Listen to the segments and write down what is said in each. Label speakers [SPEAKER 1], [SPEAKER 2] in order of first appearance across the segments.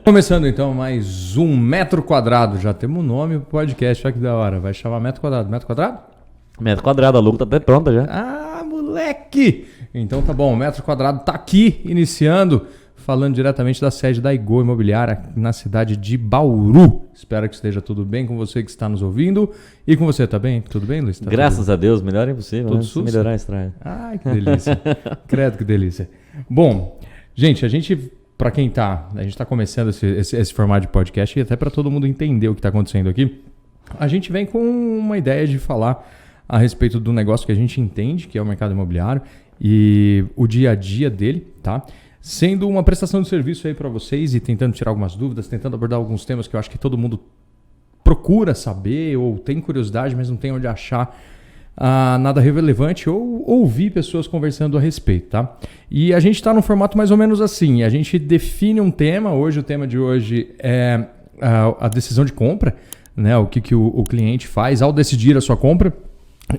[SPEAKER 1] Começando então mais um Metro Quadrado. Já temos um nome pro podcast, olha que da hora. Vai chamar Metro Quadrado. Metro Quadrado?
[SPEAKER 2] Metro Quadrado, a logo tá até pronta já.
[SPEAKER 1] Ah, moleque! Então tá bom, o Metro Quadrado tá aqui, iniciando, falando diretamente da sede da Igor Imobiliária, na cidade de Bauru. Espero que esteja tudo bem com você que está nos ouvindo. E com você, tá bem? Tudo bem, Luiz? Tá
[SPEAKER 2] Graças a Deus, melhor é impossível,
[SPEAKER 1] tudo
[SPEAKER 2] né? Se melhorar a estrada.
[SPEAKER 1] Ai, que delícia. Credo, que delícia. Bom, gente, pra quem tá, a gente tá começando esse formato de podcast e até pra todo mundo entender o que tá acontecendo aqui, a gente vem com uma ideia de falar a respeito do negócio que a gente entende, que é o mercado imobiliário e o dia a dia dele, tá? Sendo uma prestação de serviço aí para vocês e tentando tirar algumas dúvidas, tentando abordar alguns temas que eu acho que todo mundo procura saber ou tem curiosidade, mas não tem onde achar nada relevante ou ouvir pessoas conversando a respeito, tá? E a gente está num formato mais ou menos assim, a gente define um tema, hoje o tema de hoje é a decisão de compra, né? O que o cliente faz ao decidir a sua compra.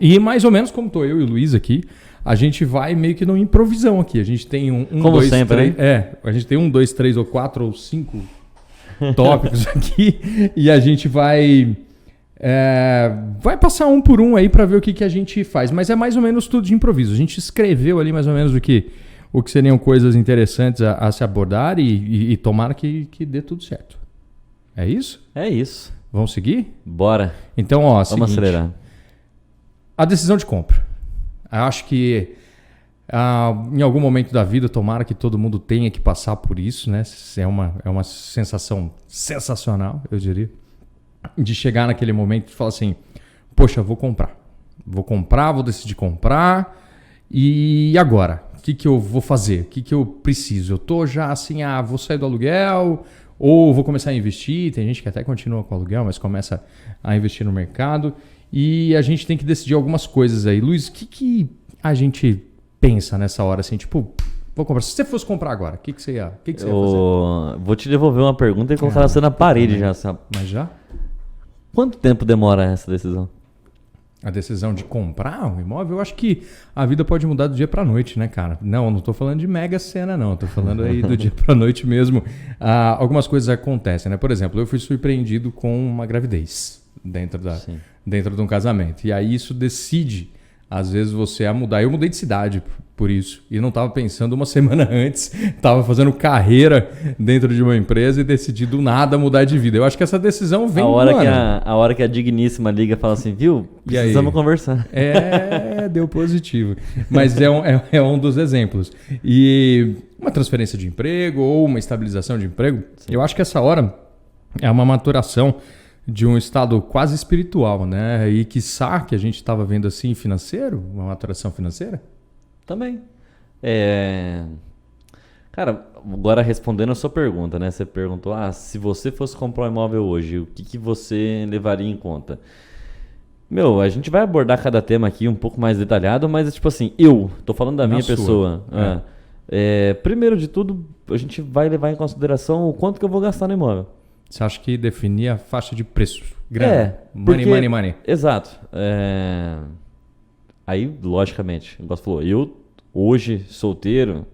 [SPEAKER 1] E mais ou menos como estou eu e o Luiz aqui, a gente vai meio que numa improvisão aqui. A gente tem
[SPEAKER 2] como
[SPEAKER 1] dois,
[SPEAKER 2] sempre,
[SPEAKER 1] três, né? A gente tem 1, 2, 3 ou 4 ou 5 tópicos aqui e a gente vai passar um por um aí para ver o que a gente faz. Mas é mais ou menos tudo de improviso. A gente escreveu ali mais ou menos o que seriam coisas interessantes a se abordar e tomara que dê tudo certo. É isso?
[SPEAKER 2] É isso.
[SPEAKER 1] Vamos seguir?
[SPEAKER 2] Bora.
[SPEAKER 1] Então, ó,
[SPEAKER 2] Vamos
[SPEAKER 1] seguinte,
[SPEAKER 2] acelerar.
[SPEAKER 1] a decisão de compra. Eu acho que em algum momento da vida, tomara que todo mundo tenha que passar por isso, né? É uma sensação sensacional, eu diria, de chegar naquele momento e falar assim, poxa, vou comprar, vou decidir comprar e agora? O que eu vou fazer? O que eu preciso? Eu tô já assim, vou sair do aluguel ou vou começar a investir, tem gente que até continua com aluguel, mas começa a investir no mercado. E a gente tem que decidir algumas coisas aí. Luiz, o que a gente pensa nessa hora? Assim, tipo, vou comprar. Se você fosse comprar agora, o que você ia fazer?
[SPEAKER 2] Vou te devolver uma pergunta e colocar você na parede já. Sabe?
[SPEAKER 1] Mas já?
[SPEAKER 2] Quanto tempo demora essa decisão?
[SPEAKER 1] A decisão de comprar um imóvel? Eu acho que a vida pode mudar do dia pra noite, né, cara? Não tô falando de mega cena, não. Tô falando aí do dia pra noite mesmo. Algumas coisas acontecem, né? Por exemplo, eu fui surpreendido com uma gravidez dentro de um casamento. E aí isso decide, às vezes, você a mudar. Eu mudei de cidade por isso. E não estava pensando uma semana antes. Estava fazendo carreira dentro de uma empresa e decidi do nada mudar de vida. Eu acho que essa decisão vem
[SPEAKER 2] a hora que a digníssima liga e fala assim, viu? Precisamos conversar.
[SPEAKER 1] Deu positivo. Mas é um dos exemplos. E uma transferência de emprego ou uma estabilização de emprego, sim, eu acho que essa hora é uma maturação de um estado quase espiritual, né? E quiçá que a gente estava vendo assim financeiro, uma maturação financeira?
[SPEAKER 2] Também. Cara, agora respondendo a sua pergunta, né? Você perguntou, se você fosse comprar um imóvel hoje, o que você levaria em conta? A gente vai abordar cada tema aqui um pouco mais detalhado, mas tipo assim, eu tô falando da minha pessoa. Primeiro de tudo, a gente vai levar em consideração o quanto que eu vou gastar no imóvel.
[SPEAKER 1] Você acha que definir a faixa de preço? Grana. Money.
[SPEAKER 2] Exato. Aí, logicamente, igual você falou, eu hoje solteiro,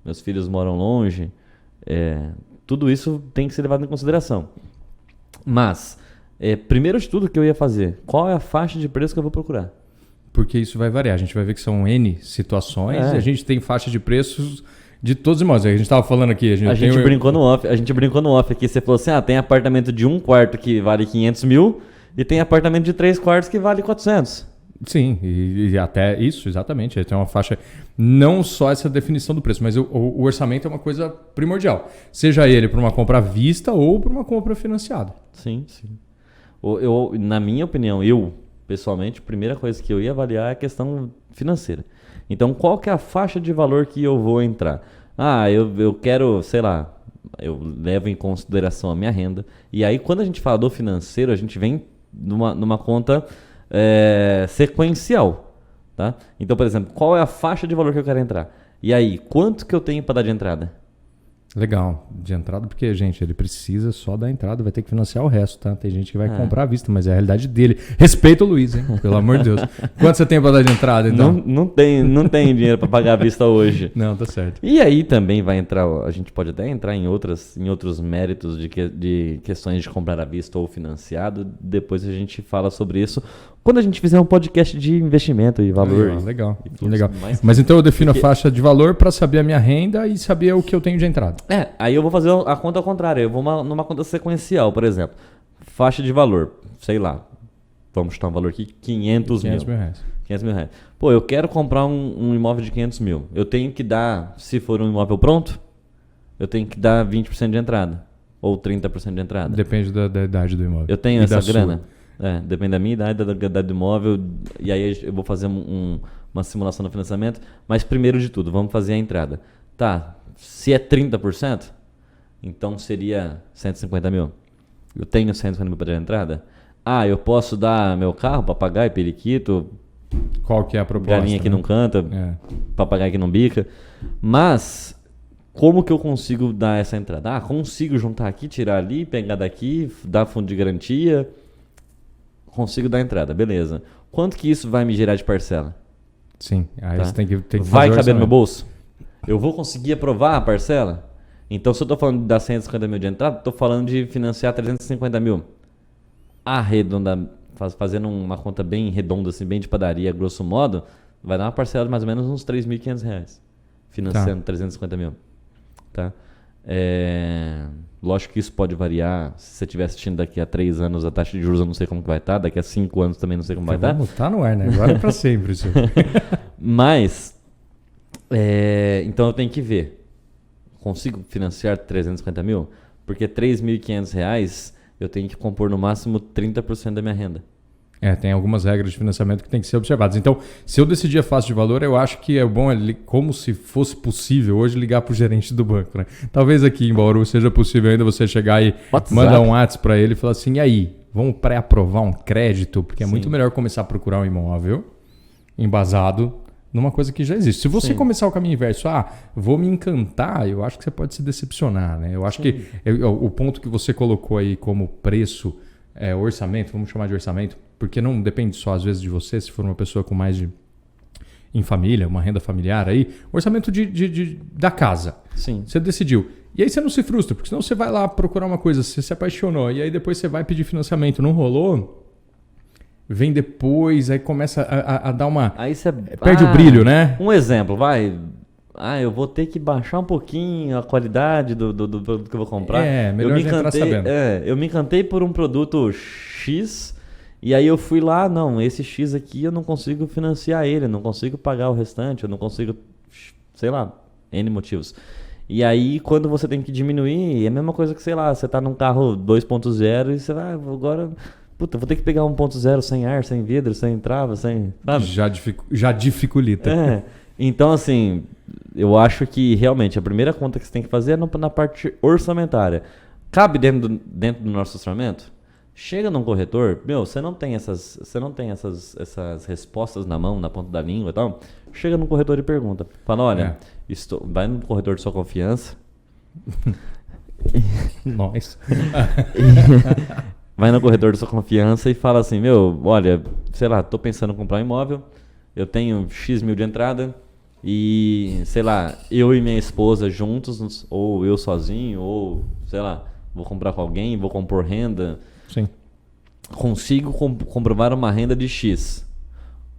[SPEAKER 2] meus filhos moram longe, tudo isso tem que ser levado em consideração. Mas, primeiro de tudo, o que eu ia fazer? Qual é a faixa de preço que eu vou procurar?
[SPEAKER 1] Porque isso vai variar. A gente vai ver que são N situações e a gente tem faixa de preços de todos os imóveis. A gente estava falando aqui. A gente brincou no off aqui. Você falou assim, tem apartamento de 1 quarto que vale 500 mil e tem apartamento de 3 quartos que vale 400. Sim, e até isso, exatamente. Tem uma faixa, não só essa definição do preço, mas o orçamento é uma coisa primordial. Seja ele para uma compra à vista ou para uma compra financiada.
[SPEAKER 2] Sim. Na minha opinião, pessoalmente, a primeira coisa que eu ia avaliar é a questão financeira. Então, qual que é a faixa de valor que eu vou entrar? Eu quero, sei lá, eu levo em consideração a minha renda. E aí, quando a gente fala do financeiro, a gente vem numa conta sequencial, tá? Então, por exemplo, qual é a faixa de valor que eu quero entrar? E aí, quanto que eu tenho para dar de entrada?
[SPEAKER 1] Legal, de entrada, porque, gente, ele precisa só da entrada, vai ter que financiar o resto, tá? Tem gente que vai comprar à vista, mas é a realidade dele. Respeita o Luiz, hein? Pelo amor de Deus. Quanto você tem pra dar de entrada, então?
[SPEAKER 2] Não tem dinheiro para pagar à vista hoje.
[SPEAKER 1] Não, tá certo.
[SPEAKER 2] E aí também vai entrar, a gente pode até entrar em outros méritos de questões de comprar à vista ou financiado. Depois a gente fala sobre isso quando a gente fizer um podcast de investimento e valor.
[SPEAKER 1] Legal.
[SPEAKER 2] Mais.
[SPEAKER 1] Mas então eu defino a faixa de valor para saber a minha renda e saber o que eu tenho de entrada.
[SPEAKER 2] Aí eu vou fazer a conta ao contrário. Eu vou numa conta sequencial, por exemplo. Faixa de valor, sei lá. Vamos chutar um valor aqui, 500 mil. 500 mil reais. Pô, eu quero comprar um imóvel de 500 mil. Eu tenho que dar, se for um imóvel pronto, eu tenho que dar 20% de entrada. Ou 30% de entrada.
[SPEAKER 1] Depende da idade do imóvel.
[SPEAKER 2] Eu tenho essa grana. Depende da minha idade, da idade do imóvel. E aí eu vou fazer uma simulação no financiamento. Mas primeiro de tudo, vamos fazer a entrada. Tá, se é 30%, então seria 150 mil. Eu tenho 150 mil para dar entrada? Eu posso dar meu carro, papagaio, periquito.
[SPEAKER 1] Qual que é a proposta?
[SPEAKER 2] Galinha que não canta, papagaio que não bica. Mas, como que eu consigo dar essa entrada? Consigo juntar aqui, tirar ali, pegar daqui, dar fundo de garantia. Consigo dar entrada, beleza. Quanto que isso vai me gerar de parcela?
[SPEAKER 1] Sim, aí você tem que
[SPEAKER 2] vai caber no meu bolso? Eu vou conseguir aprovar a parcela? Então, se eu estou falando de dar 150 mil de entrada, estou falando de financiar 350 mil. Fazendo uma conta bem redonda, assim, bem de padaria, grosso modo, vai dar uma parcela de mais ou menos uns R$3.500, financiando 350 mil. Tá? Lógico que isso pode variar. Se você estiver assistindo daqui a 3 anos, a taxa de juros eu não sei como que vai estar. Daqui a 5 anos também não sei como vai estar.
[SPEAKER 1] Vamos estar no ar, né? Agora é para sempre isso.
[SPEAKER 2] Mas, então eu tenho que ver. Consigo financiar 350 mil? Porque R$3.500 eu tenho que compor no máximo 30% da minha renda.
[SPEAKER 1] Tem algumas regras de financiamento que tem que ser observadas. Então, se eu decidir a faixa de valor, eu acho que é bom, como se fosse possível hoje, ligar para o gerente do banco. Né? Talvez aqui em Bauru seja possível ainda você chegar e mandar um WhatsApp para ele e falar assim, e aí, vamos pré-aprovar um crédito? Porque é muito melhor começar a procurar um imóvel embasado numa coisa que já existe. Se você começar o caminho inverso, vou me encantar, eu acho que você pode se decepcionar. Né? Eu acho que o ponto que você colocou aí como preço, orçamento, vamos chamar de orçamento, porque não depende só às vezes de você, se for uma pessoa com mais em família, uma renda familiar aí, orçamento da casa.
[SPEAKER 2] Sim.
[SPEAKER 1] Você decidiu. E aí você não se frustra, porque senão você vai lá procurar uma coisa, você se apaixonou, e aí depois você vai pedir financiamento, não rolou, vem depois, aí começa a dar uma...
[SPEAKER 2] Aí você
[SPEAKER 1] perde o brilho, né?
[SPEAKER 2] Um exemplo, vai... eu vou ter que baixar um pouquinho a qualidade do produto que eu vou comprar.
[SPEAKER 1] Melhor entrar sabendo.
[SPEAKER 2] Eu me encantei por um produto X, e aí eu fui lá, esse X aqui eu não consigo financiar ele, eu não consigo pagar o restante, eu não consigo, sei lá, N motivos. E aí, quando você tem que diminuir, é a mesma coisa que, sei lá, você tá num carro 2.0 e você vai, agora... Puta, vou ter que pegar 1.0 sem ar, sem vidro, sem trava, sem... Sabe?
[SPEAKER 1] Já dificulta.
[SPEAKER 2] Então, assim, eu acho que realmente a primeira conta que você tem que fazer é na parte orçamentária. Cabe dentro do nosso orçamento? Chega num corretor, você não tem essas respostas na mão, na ponta da língua e tal. Chega num corretor e pergunta. Fala, olha, vai num corretor de sua confiança.
[SPEAKER 1] Nós.
[SPEAKER 2] Vai no corretor da sua confiança e fala assim, olha, sei lá, tô pensando em comprar um imóvel, eu tenho X mil de entrada e, sei lá, eu e minha esposa juntos, ou eu sozinho, ou, sei lá, vou comprar com alguém, vou compor renda.
[SPEAKER 1] Sim.
[SPEAKER 2] Consigo comprovar uma renda de X.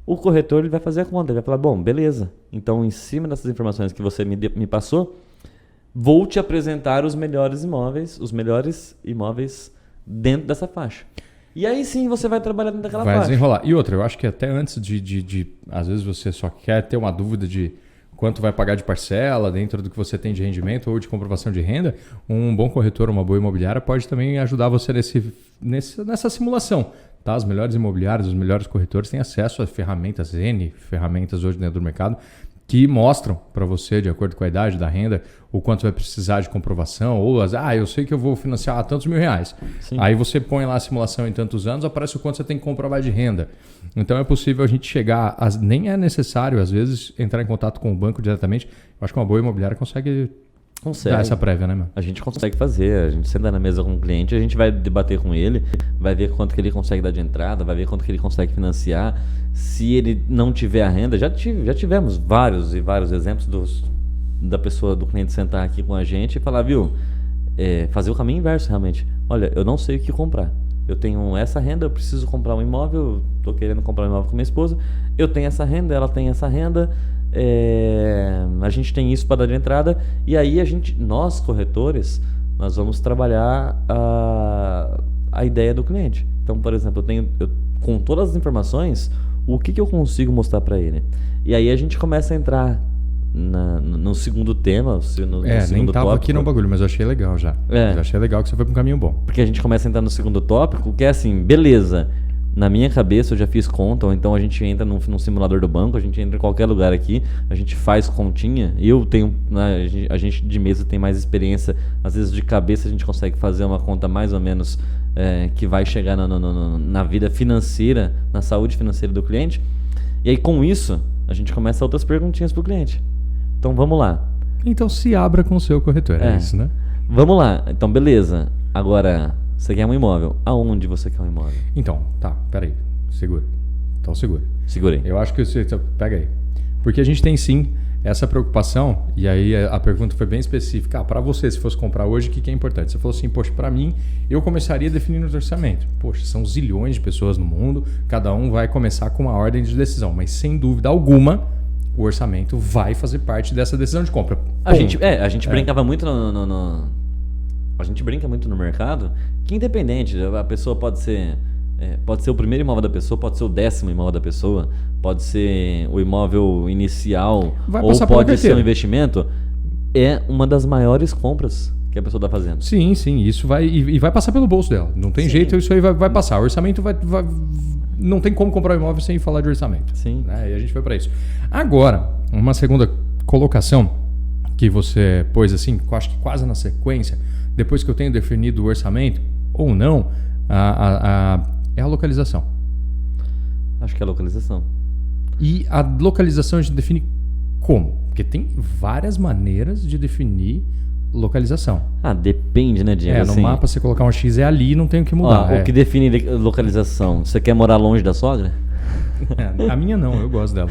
[SPEAKER 2] O corretor ele vai fazer a conta, ele vai falar, bom, beleza, então em cima dessas informações que você me passou, vou te apresentar os melhores imóveis dentro dessa faixa. E aí sim você vai trabalhar dentro daquela faixa.
[SPEAKER 1] Vai desenrolar. E outra, eu acho que até antes de às vezes você só quer ter uma dúvida de quanto vai pagar de parcela dentro do que você tem de rendimento ou de comprovação de renda, um bom corretor, uma boa imobiliária pode também ajudar você nessa simulação. Tá? As melhores imobiliárias, os melhores corretores têm acesso a ferramentas hoje dentro do mercado, que mostram para você, de acordo com a idade da renda, o quanto vai precisar de comprovação, ou eu sei que eu vou financiar tantos R$1.000. Sim. Aí você põe lá a simulação em tantos anos, aparece o quanto você tem que comprovar de renda. Então é possível a gente chegar, nem é necessário às vezes entrar em contato com o banco diretamente. Eu acho que uma boa imobiliária consegue
[SPEAKER 2] Consegue.
[SPEAKER 1] dar essa prévia, né, mano?
[SPEAKER 2] A gente consegue fazer, a gente senta na mesa com o cliente, a gente vai debater com ele, vai ver quanto que ele consegue dar de entrada, vai ver quanto que ele consegue financiar. Se ele não tiver a renda, já tivemos vários e vários exemplos do cliente sentar aqui com a gente e falar, viu, fazer o caminho inverso realmente. Olha, eu não sei o que comprar. Eu tenho essa renda, eu preciso comprar um imóvel, estou querendo comprar um imóvel com minha esposa, eu tenho essa renda, ela tem essa renda, a gente tem isso para dar de entrada, e aí nós corretores, nós vamos trabalhar a ideia do cliente. Então, por exemplo, com todas as informações, o que eu consigo mostrar para ele? E aí a gente começa a entrar no segundo tema, no segundo
[SPEAKER 1] nem tava
[SPEAKER 2] tópico.
[SPEAKER 1] Aqui no bagulho, mas eu achei legal já. Eu achei legal que você foi pra um caminho bom.
[SPEAKER 2] Porque a gente começa a entrar no segundo tópico, que é assim, beleza, na minha cabeça eu já fiz conta, ou então a gente entra num simulador do banco, a gente entra em qualquer lugar aqui, a gente faz continha, a gente de mesa tem mais experiência, às vezes de cabeça a gente consegue fazer uma conta mais ou menos que vai chegar na vida financeira, na saúde financeira do cliente, e aí com isso a gente começa outras perguntinhas pro cliente. Então vamos lá.
[SPEAKER 1] Então se abra com o seu corretor, é isso, né?
[SPEAKER 2] Vamos lá, então beleza. Agora, você quer um imóvel. Aonde você quer um imóvel?
[SPEAKER 1] Então, tá, peraí. Segura. Então segura.
[SPEAKER 2] Segurei.
[SPEAKER 1] Eu acho que você... Pega aí. Porque a gente tem sim essa preocupação, e aí a pergunta foi bem específica. Para você, se fosse comprar hoje, o que é importante? Você falou assim, poxa, para mim, eu começaria definindo o orçamento. Poxa, são zilhões de pessoas no mundo, cada um vai começar com uma ordem de decisão, mas sem dúvida alguma, o orçamento vai fazer parte dessa decisão de compra.
[SPEAKER 2] A gente brincava muito a gente brinca muito no mercado que independente, a pessoa pode ser o primeiro imóvel da pessoa, pode ser o 10º imóvel da pessoa, pode ser o imóvel inicial, ou pode ser um investimento, é uma das maiores compras que a pessoa está fazendo.
[SPEAKER 1] Sim, isso vai e vai passar pelo bolso dela. Não tem jeito, isso aí vai passar. O orçamento vai não tem como comprar um imóvel sem falar de orçamento.
[SPEAKER 2] Sim.
[SPEAKER 1] Né? E a gente foi para isso. Agora, uma segunda colocação que você pôs assim, acho que quase na sequência, depois que eu tenho definido o orçamento, ou não, é a localização.
[SPEAKER 2] Acho que é a localização.
[SPEAKER 1] E a localização a gente define como? Porque tem várias maneiras de definir localização.
[SPEAKER 2] Depende, né, Diego?
[SPEAKER 1] No mapa você colocar um X é ali, não tem o que mudar.
[SPEAKER 2] O que define localização? Você quer morar longe da sogra?
[SPEAKER 1] A minha não, eu gosto dela.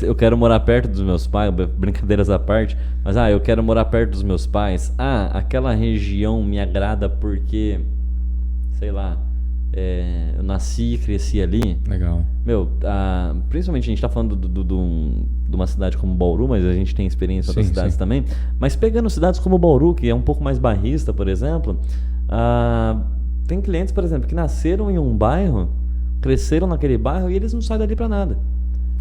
[SPEAKER 2] Eu quero morar perto dos meus pais, brincadeiras à parte, mas eu quero morar perto dos meus pais. Aquela região me agrada porque, sei lá, eu nasci e cresci ali.
[SPEAKER 1] Legal.
[SPEAKER 2] Principalmente a gente tá falando de uma cidade como Bauru, mas a gente tem experiência em outras cidades também. Mas pegando cidades como Bauru, que é um pouco mais bairrista, por exemplo, tem clientes, por exemplo, que nasceram em um bairro, cresceram naquele bairro e eles não saem dali para nada.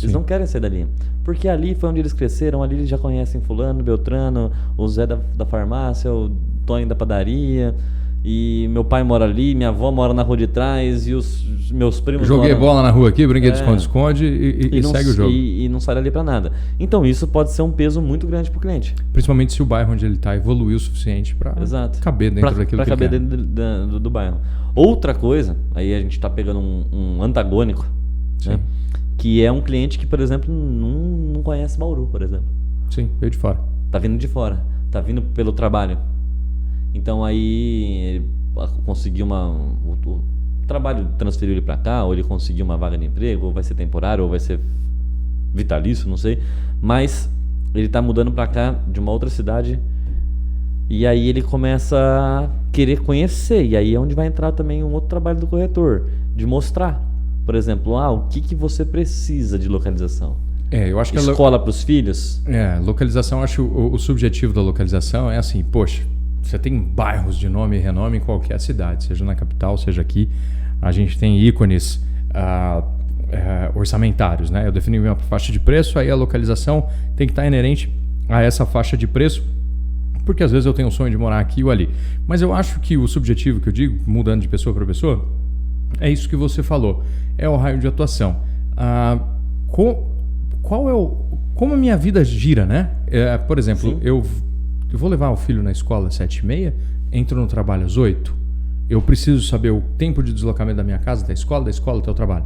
[SPEAKER 2] Eles não querem sair dali. Porque ali foi onde eles cresceram, ali eles já conhecem fulano, Beltrano, o Zé da farmácia, o Tonho da padaria. E meu pai mora ali, minha avó mora na rua de trás e os meus primos
[SPEAKER 1] Joguei bola na rua aqui, brinquei de esconde-esconde e segue o jogo.
[SPEAKER 2] E não sai dali pra nada. Então isso pode ser um peso muito grande pro cliente.
[SPEAKER 1] Principalmente se o bairro onde ele tá evoluiu o suficiente pra caber dentro daquilo que ele quer.
[SPEAKER 2] Pra caber dentro do bairro. Outra coisa, aí a gente tá pegando um antagônico, né? Que é um cliente que, por exemplo, não conhece Bauru, por exemplo.
[SPEAKER 1] Sim, veio de fora.
[SPEAKER 2] Tá vindo de fora, tá vindo pelo trabalho. Então aí ele conseguiu o trabalho transferiu ele para cá, ou ele conseguiu uma vaga de emprego, ou vai ser temporário, ou vai ser vitalício, não sei. Mas ele tá mudando para cá de uma outra cidade e aí ele começa a querer conhecer. E aí é onde vai entrar também um outro trabalho do corretor, de mostrar, por exemplo, o que você precisa de localização.
[SPEAKER 1] Eu acho que
[SPEAKER 2] escola para os filhos.
[SPEAKER 1] Localização, acho o subjetivo da localização é assim, poxa, você tem bairros de nome e renome em qualquer cidade, seja na capital, seja aqui. A gente tem ícones orçamentários, né? Eu defini uma faixa de preço, aí a localização tem que estar inerente a essa faixa de preço, porque às vezes eu tenho um sonho de morar aqui ou ali. Mas eu acho que o subjetivo que eu digo, mudando de pessoa para pessoa, é isso que você falou, é o raio de atuação. Como a minha vida gira, né? Por exemplo, eu vou levar o filho na escola às 7h30, entro no trabalho às 8h. Eu preciso saber o tempo de deslocamento da minha casa, da escola até o trabalho.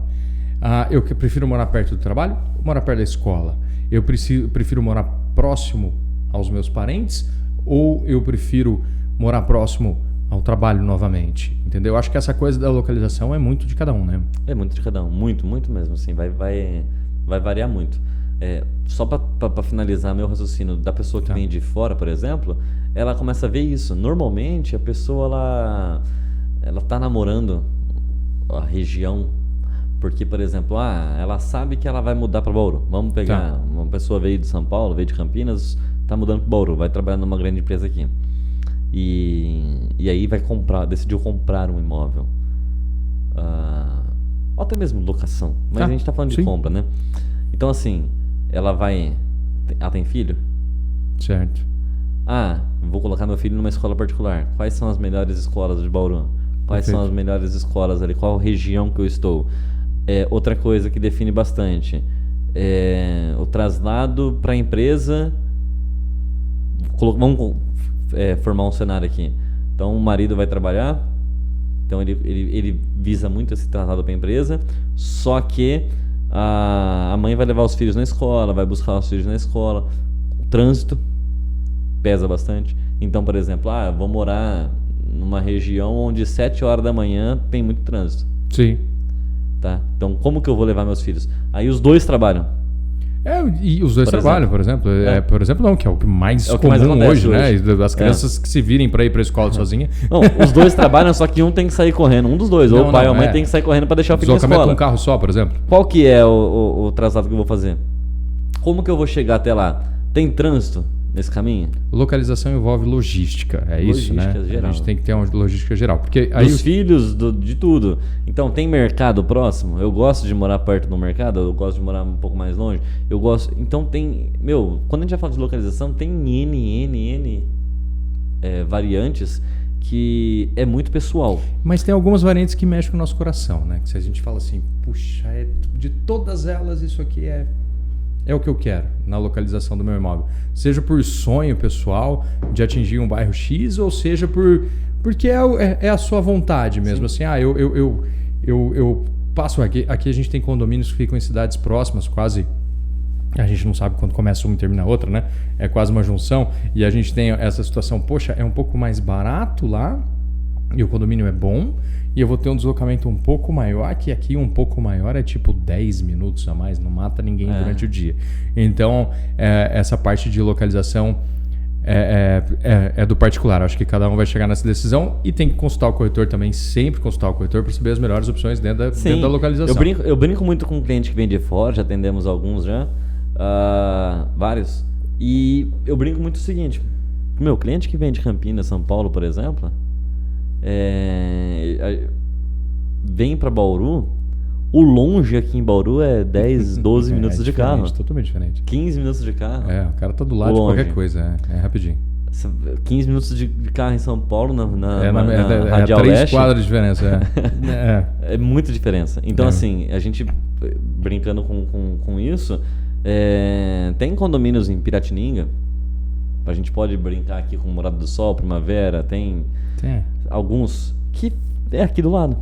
[SPEAKER 1] Eu prefiro morar perto do trabalho ou morar perto da escola? Eu prefiro morar próximo aos meus parentes ou eu prefiro morar próximo ao trabalho novamente, entendeu? Eu acho que essa coisa da localização é muito de cada um, né?
[SPEAKER 2] É muito de cada um, muito mesmo, assim, vai variar muito. Só para finalizar meu raciocínio da pessoa que vem de fora, por exemplo, ela começa a ver isso. Normalmente a pessoa ela tá namorando a região porque, por exemplo, ela sabe que ela vai mudar para Bauru. Vamos pegar uma pessoa veio de São Paulo, veio de Campinas, tá mudando para Bauru, vai trabalhar numa grande empresa aqui. E aí decidiu comprar um imóvel. Ou até mesmo locação, mas a gente tá falando de compra, né? Então assim, ela tem filho?
[SPEAKER 1] Certo.
[SPEAKER 2] Vou colocar meu filho numa escola particular. Quais são as melhores escolas de Bauru? Quais são as melhores escolas ali? Qual região que eu estou? Outra coisa que define bastante o traslado para a empresa. Vamos formar um cenário aqui. Então o marido vai trabalhar, então ele visa muito esse traslado para a empresa, só que a mãe vai levar os filhos na escola, vai buscar os filhos na escola. O trânsito pesa bastante. Então, por exemplo, eu vou morar numa região onde 7 horas da manhã tem muito trânsito.
[SPEAKER 1] Sim.
[SPEAKER 2] Tá? Então, como que eu vou levar meus filhos? Aí os dois trabalham.
[SPEAKER 1] E os dois trabalham, por exemplo. Por exemplo, não, que é o que mais comum hoje, né? As crianças que se virem para ir para a escola sozinha.
[SPEAKER 2] Não, os dois trabalham, só que um tem que sair correndo. Um dos dois, ou o pai ou a mãe tem que sair correndo para deixar o filho na escola.
[SPEAKER 1] Com um carro só, por exemplo.
[SPEAKER 2] Qual que é o traslado que eu vou fazer? Como que eu vou chegar até lá? Tem trânsito nesse caminho?
[SPEAKER 1] Localização envolve logística, isso, né?
[SPEAKER 2] Geral.
[SPEAKER 1] A gente tem que ter uma logística geral. Porque aí
[SPEAKER 2] dos filhos, de tudo. Então, tem mercado próximo? Eu gosto de morar perto do mercado, eu gosto de morar um pouco mais longe. Eu gosto... Então, tem... quando a gente vai falar de localização, tem N variantes que é muito pessoal.
[SPEAKER 1] Mas tem algumas variantes que mexem com o nosso coração, né? Que se a gente fala assim, puxa, de todas elas, isso aqui é o que eu quero na localização do meu imóvel. Seja por sonho pessoal de atingir um bairro X, ou seja porque é a sua vontade mesmo. Sim. Assim, eu passo aqui. Aqui a gente tem condomínios que ficam em cidades próximas, quase. A gente não sabe quando começa uma e termina a outra, né? É quase uma junção. E a gente tem essa situação, poxa, é um pouco mais barato lá e o condomínio é bom. E eu vou ter um deslocamento um pouco maior, que aqui um pouco maior é tipo 10 minutos a mais, não mata ninguém durante o dia. Então, essa parte de localização é do particular. Acho que cada um vai chegar nessa decisão e tem que consultar o corretor também, sempre consultar o corretor para saber as melhores opções dentro da localização.
[SPEAKER 2] Eu brinco muito com um cliente que vem de fora, já atendemos alguns já, vários. E eu brinco muito o seguinte, meu cliente que vem de Campinas, São Paulo, por exemplo... vem para Bauru, o longe aqui em Bauru é 10, 12 minutos de carro.
[SPEAKER 1] Totalmente diferente.
[SPEAKER 2] 15 minutos de carro.
[SPEAKER 1] O cara tá do lado de qualquer coisa, é rapidinho.
[SPEAKER 2] 15 minutos de carro em São Paulo, na Radial
[SPEAKER 1] 3
[SPEAKER 2] Leste.
[SPEAKER 1] quadras de diferença.
[SPEAKER 2] É muita diferença. Então, assim, a gente brincando com isso, tem condomínios em Piratininga. A gente pode brincar aqui com Morada do Sol, Primavera, tem alguns que é aqui do lado.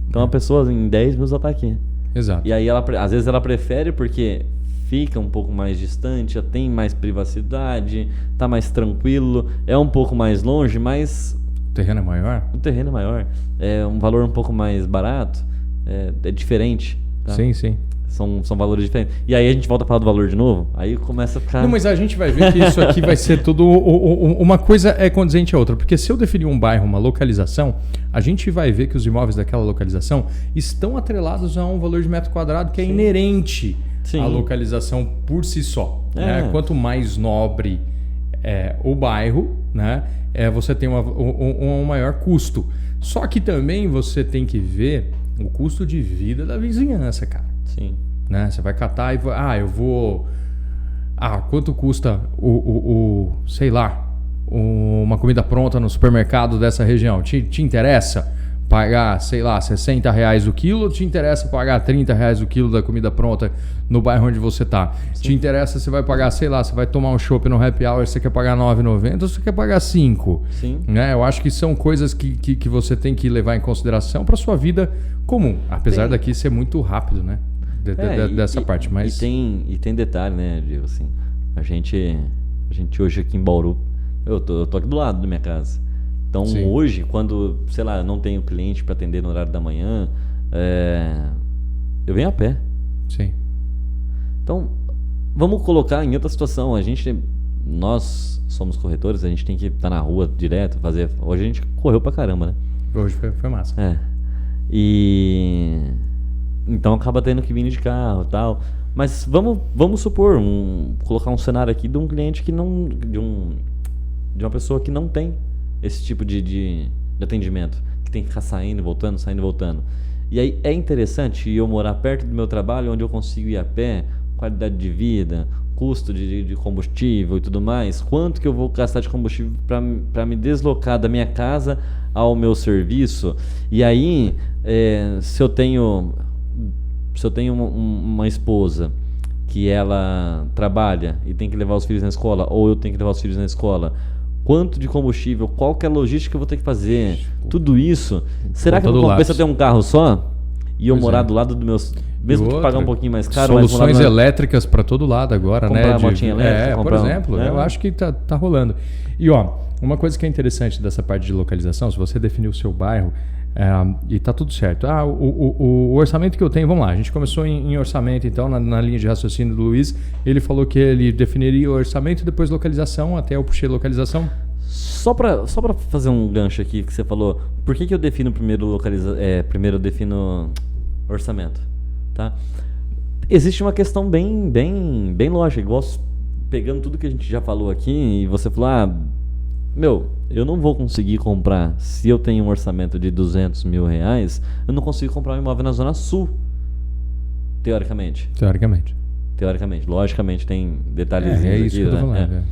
[SPEAKER 2] Então a pessoa em 10 minutos ela tá aqui.
[SPEAKER 1] Exato.
[SPEAKER 2] E aí às vezes ela prefere porque fica um pouco mais distante, já tem mais privacidade, tá mais tranquilo, é um pouco mais longe, mas...
[SPEAKER 1] O terreno é maior?
[SPEAKER 2] O terreno é maior. É um valor um pouco mais barato, é diferente. Tá?
[SPEAKER 1] Sim, sim.
[SPEAKER 2] São valores diferentes. E aí a gente volta a falar do valor de novo, aí começa a ficar...
[SPEAKER 1] Não, mas a gente vai ver que isso aqui vai ser tudo... Uma coisa é condizente à outra. Porque se eu definir um bairro, uma localização, a gente vai ver que os imóveis daquela localização estão atrelados a um valor de metro quadrado que é inerente à localização por si só. Né? Quanto mais nobre o bairro, né, você tem um maior custo. Só que também você tem que ver o custo de vida da vizinhança, cara.
[SPEAKER 2] Sim.
[SPEAKER 1] Né? Você vai catar e eu vou... quanto custa sei lá, uma comida pronta no supermercado dessa região? Te interessa pagar, sei lá, R$60 o quilo ou te interessa pagar R$30 o quilo da comida pronta no bairro onde você tá? Sim. Te interessa, você vai pagar, sei lá, você vai tomar um chopp no happy hour, você quer pagar R$9,90 ou você quer pagar R$5?
[SPEAKER 2] Sim.
[SPEAKER 1] Né? Eu acho que são coisas que você tem que levar em consideração para sua vida comum, apesar daqui ser muito rápido, né? Dessa parte, mas...
[SPEAKER 2] E tem detalhe, né, Diego, assim, a gente A gente hoje aqui em Bauru, eu tô aqui do lado da minha casa. Então
[SPEAKER 1] Sim.
[SPEAKER 2] hoje, quando, sei lá, eu não tenho cliente para atender no horário da manhã, eu venho a pé.
[SPEAKER 1] Sim.
[SPEAKER 2] Então, vamos colocar em outra situação. Nós somos corretores, a gente tem que estar na rua direto, fazer. Hoje a gente correu pra caramba, né?
[SPEAKER 1] Hoje foi massa.
[SPEAKER 2] E então acaba tendo que vir de carro e tal. Mas vamos supor, colocar um cenário aqui de um cliente que não. De uma pessoa que não tem esse tipo de atendimento. Que tem que ficar saindo e voltando, saindo e voltando. E aí é interessante eu morar perto do meu trabalho, onde eu consigo ir a pé, qualidade de vida, custo de combustível e tudo mais. Quanto que eu vou gastar de combustível para me deslocar da minha casa ao meu serviço? E aí, se eu tenho uma esposa que ela trabalha e tem que levar os filhos na escola, ou eu tenho que levar os filhos na escola, quanto de combustível, qual que é a logística que eu vou ter que fazer, tudo isso. Será que não compensa ter um carro só e eu morar do lado dos meus... Mesmo que pagar um pouquinho mais caro,
[SPEAKER 1] soluções elétricas para todo lado agora,
[SPEAKER 2] comprar
[SPEAKER 1] né?
[SPEAKER 2] Uma motinha elétrica,
[SPEAKER 1] por exemplo, eu acho que tá rolando. E ó, uma coisa que é interessante dessa parte de localização, se você definir o seu bairro, e tá tudo certo. O orçamento que eu tenho, vamos lá, a gente começou em orçamento, então, na linha de raciocínio do Luiz, ele falou que ele definiria o orçamento e depois localização, até eu puxei localização.
[SPEAKER 2] Só pra fazer um gancho aqui que você falou, por que eu defino primeiro primeiro eu defino orçamento, tá? Existe uma questão bem lógica, igual pegando tudo que a gente já falou aqui e você falou, eu não vou conseguir comprar, se eu tenho um orçamento de 200 mil reais, eu não consigo comprar um imóvel na Zona Sul, teoricamente. Logicamente tem detalhezinhos aqui.
[SPEAKER 1] É isso que eu tô falando.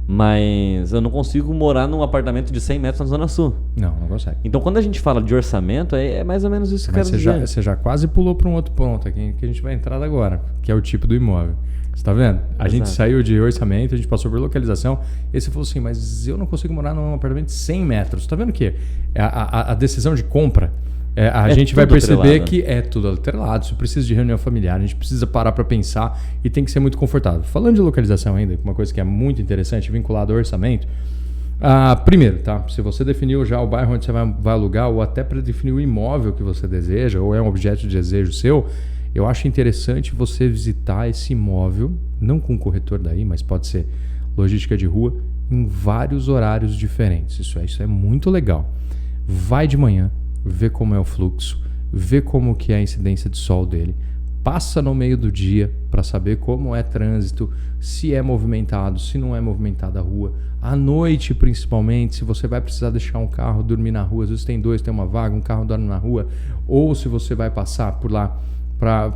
[SPEAKER 2] Mas eu não consigo morar num apartamento de 100 metros na Zona Sul.
[SPEAKER 1] Não consegue.
[SPEAKER 2] Então, quando a gente fala de orçamento, é mais ou menos isso que eu quero dizer.
[SPEAKER 1] Você já quase pulou para um outro ponto aqui, que a gente vai entrar agora, que é o tipo do imóvel. Você tá vendo? A gente saiu de orçamento, a gente passou por localização, e você falou assim, mas eu não consigo morar num apartamento de 100 metros. Tá vendo o quê? A decisão de compra, a gente vai perceber atrelado. Que é tudo atrelado. Se eu preciso de reunião familiar, a gente precisa parar para pensar e tem que ser muito confortável. Falando de localização ainda, uma coisa que é muito interessante, vinculado ao orçamento. Primeiro, tá? Se você definiu já o bairro onde você vai alugar, ou até para definir o imóvel que você deseja, ou é um objeto de desejo seu, eu acho interessante você visitar esse imóvel, não com um corretor daí, mas pode ser logística de rua, em vários horários diferentes. Isso é muito legal. Vai de manhã, vê como é o fluxo, vê como que é a incidência de sol dele, passa no meio do dia para saber como é trânsito, se é movimentado, se não é movimentada a rua, à noite principalmente, se você vai precisar deixar um carro dormir na rua, às vezes tem dois, tem uma vaga, um carro dorme na rua, ou se você vai passar por lá para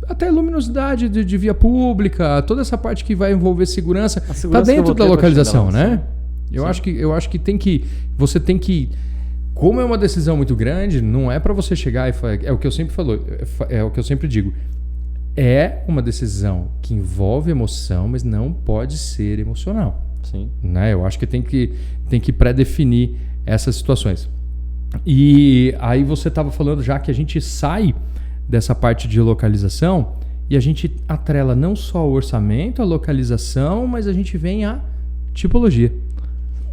[SPEAKER 1] até luminosidade de via pública, toda essa parte que vai envolver segurança, está dentro da localização, né? Eu acho que você tem que, como é uma decisão muito grande, não é para você chegar e falar, é o que eu sempre digo, é uma decisão que envolve emoção, mas não pode ser emocional.
[SPEAKER 2] Sim.
[SPEAKER 1] Né? Eu acho que tem que pré-definir essas situações. E aí você estava falando já que a gente sai dessa parte de localização e a gente atrela não só o orçamento, a localização, mas a gente vem a tipologia.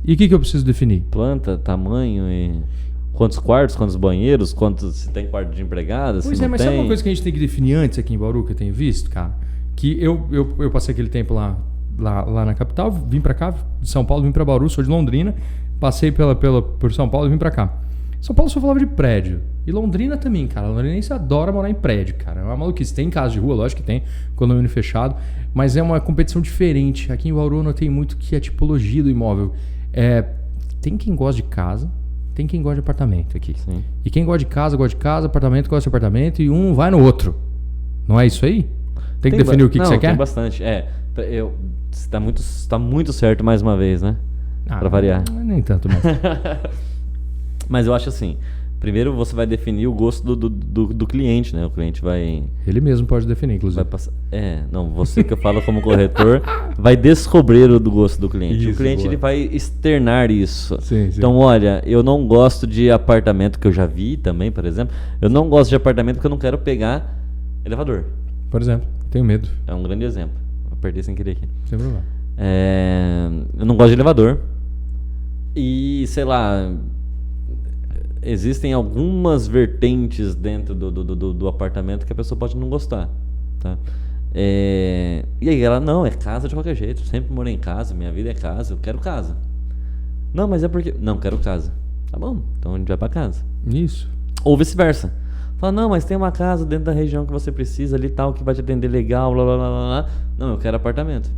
[SPEAKER 1] E o que eu preciso definir?
[SPEAKER 2] Planta, tamanho e quantos quartos, quantos banheiros, se tem quarto de empregada,
[SPEAKER 1] pois se não tem. Sabe uma coisa que a gente tem que definir antes aqui em Bauru, que eu tenho visto, cara? Que eu passei aquele tempo lá na capital, vim pra cá, de São Paulo, vim pra Bauru, sou de Londrina, passei por São Paulo e vim pra cá. São Paulo só falava de prédio. E Londrina também, cara. Londrinense adora morar em prédio, cara. É uma maluquice. Tem casa de rua, lógico que tem, condomínio fechado, mas é uma competição diferente. Aqui em Bauru eu notei muito que a tipologia do imóvel tem quem gosta de casa, tem quem gosta de apartamento aqui.
[SPEAKER 2] Sim.
[SPEAKER 1] E quem gosta de casa, apartamento, gosta de apartamento, e um vai no outro. Não é isso aí? Tem que definir o que você quer?
[SPEAKER 2] Tem bastante. Você tá muito certo mais uma vez, né? Pra variar.
[SPEAKER 1] Nem tanto mesmo.
[SPEAKER 2] Mas eu acho assim, primeiro você vai definir o gosto do cliente, né? O cliente vai...
[SPEAKER 1] Ele mesmo pode definir, inclusive.
[SPEAKER 2] Vai passar, você que eu falo como corretor, vai descobrir o do gosto do cliente.
[SPEAKER 1] Isso,
[SPEAKER 2] o cliente ele vai externar isso.
[SPEAKER 1] Sim.
[SPEAKER 2] Então, olha, eu não gosto de apartamento, que eu já vi também, por exemplo. Eu não gosto de apartamento porque eu não quero pegar elevador.
[SPEAKER 1] Por exemplo, tenho medo.
[SPEAKER 2] É um grandi exemplo. Vou perder sem querer aqui.
[SPEAKER 1] Sem problema.
[SPEAKER 2] Eu não gosto de elevador. E, sei lá, existem algumas vertentes dentro do apartamento que a pessoa pode não gostar, tá? E aí ela, não, é casa de qualquer jeito, sempre morei em casa, minha vida é casa, eu quero casa. Não, mas é porque... Não, quero casa. Tá bom, então a gente vai pra casa.
[SPEAKER 1] Isso.
[SPEAKER 2] Ou vice-versa. Fala, não, mas tem uma casa dentro da região que você precisa ali tal, que vai te atender legal, blá blá blá blá. Não, eu quero apartamento.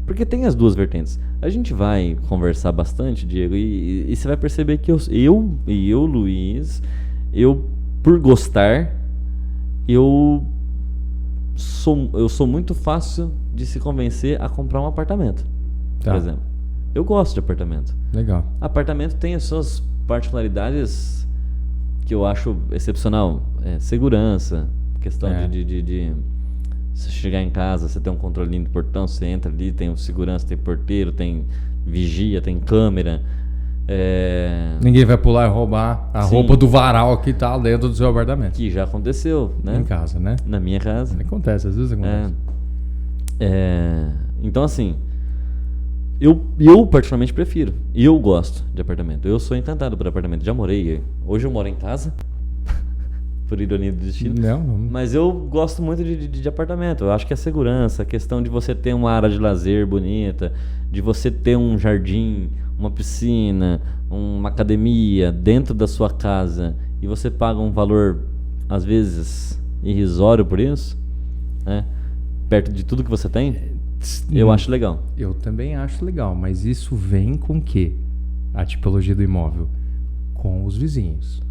[SPEAKER 2] Porque tem as duas vertentes. A gente vai conversar bastante, Diego, e você vai perceber que eu, Luiz, por gostar, eu sou muito fácil de se convencer a comprar um apartamento,
[SPEAKER 1] Tá.
[SPEAKER 2] por exemplo. Eu gosto de apartamento.
[SPEAKER 1] Legal.
[SPEAKER 2] Apartamento tem as suas particularidades que eu acho excepcional. Segurança, questão de você chegar em casa, você tem um controlinho do portão, você entra ali, tem segurança, tem porteiro, tem vigia, tem câmera.
[SPEAKER 1] Ninguém vai pular e roubar a roupa do varal que tá dentro do seu apartamento.
[SPEAKER 2] Que já aconteceu, né?
[SPEAKER 1] Em casa, né?
[SPEAKER 2] Na minha casa.
[SPEAKER 1] Acontece, às vezes acontece.
[SPEAKER 2] Então, assim, eu particularmente prefiro. E eu gosto de apartamento. Eu sou encantado por apartamento. Já morei. Hoje eu moro em casa. Por ironia do destino.
[SPEAKER 1] Não.
[SPEAKER 2] Mas eu gosto muito de apartamento. Eu acho que a segurança, a questão de você ter uma área de lazer bonita, de você ter um jardim, uma piscina, uma academia dentro da sua casa e você paga um valor, às vezes, irrisório por isso, né? Perto de tudo que você tem, eu acho legal.
[SPEAKER 1] Eu também acho legal, mas isso vem com o quê? A tipologia do imóvel? Com os vizinhos.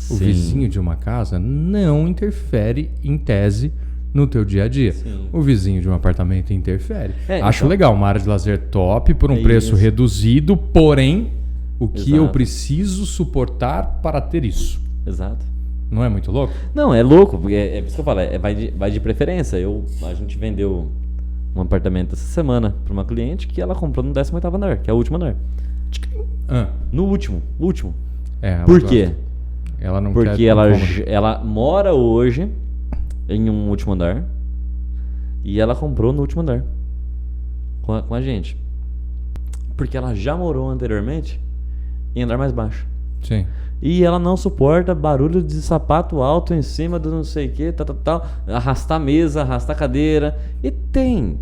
[SPEAKER 1] O
[SPEAKER 2] Sim.
[SPEAKER 1] vizinho de uma casa não interfere, em tese, no teu dia a dia.
[SPEAKER 2] Sim.
[SPEAKER 1] O vizinho de um apartamento interfere. Acho
[SPEAKER 2] então,
[SPEAKER 1] legal, uma área de lazer top, por um preço
[SPEAKER 2] isso.
[SPEAKER 1] reduzido, porém, o que eu
[SPEAKER 2] Exato.
[SPEAKER 1] preciso suportar para ter isso?
[SPEAKER 2] Exato.
[SPEAKER 1] Não é muito louco?
[SPEAKER 2] Não, é louco, porque é isso que eu falo, vai de preferência. A gente vendeu um apartamento essa semana para uma cliente que ela comprou no 18º andar, que é o último andar. No último.
[SPEAKER 1] Ela
[SPEAKER 2] Por
[SPEAKER 1] gosta.
[SPEAKER 2] quê?
[SPEAKER 1] Ela não
[SPEAKER 2] Porque
[SPEAKER 1] quer
[SPEAKER 2] ela mora hoje em um último andar e ela comprou no último andar com a gente. Porque ela já morou anteriormente em andar mais baixo.
[SPEAKER 1] Sim.
[SPEAKER 2] E ela não suporta barulho de sapato alto em cima do não sei o que, tal. Arrastar mesa, arrastar cadeira. E tem.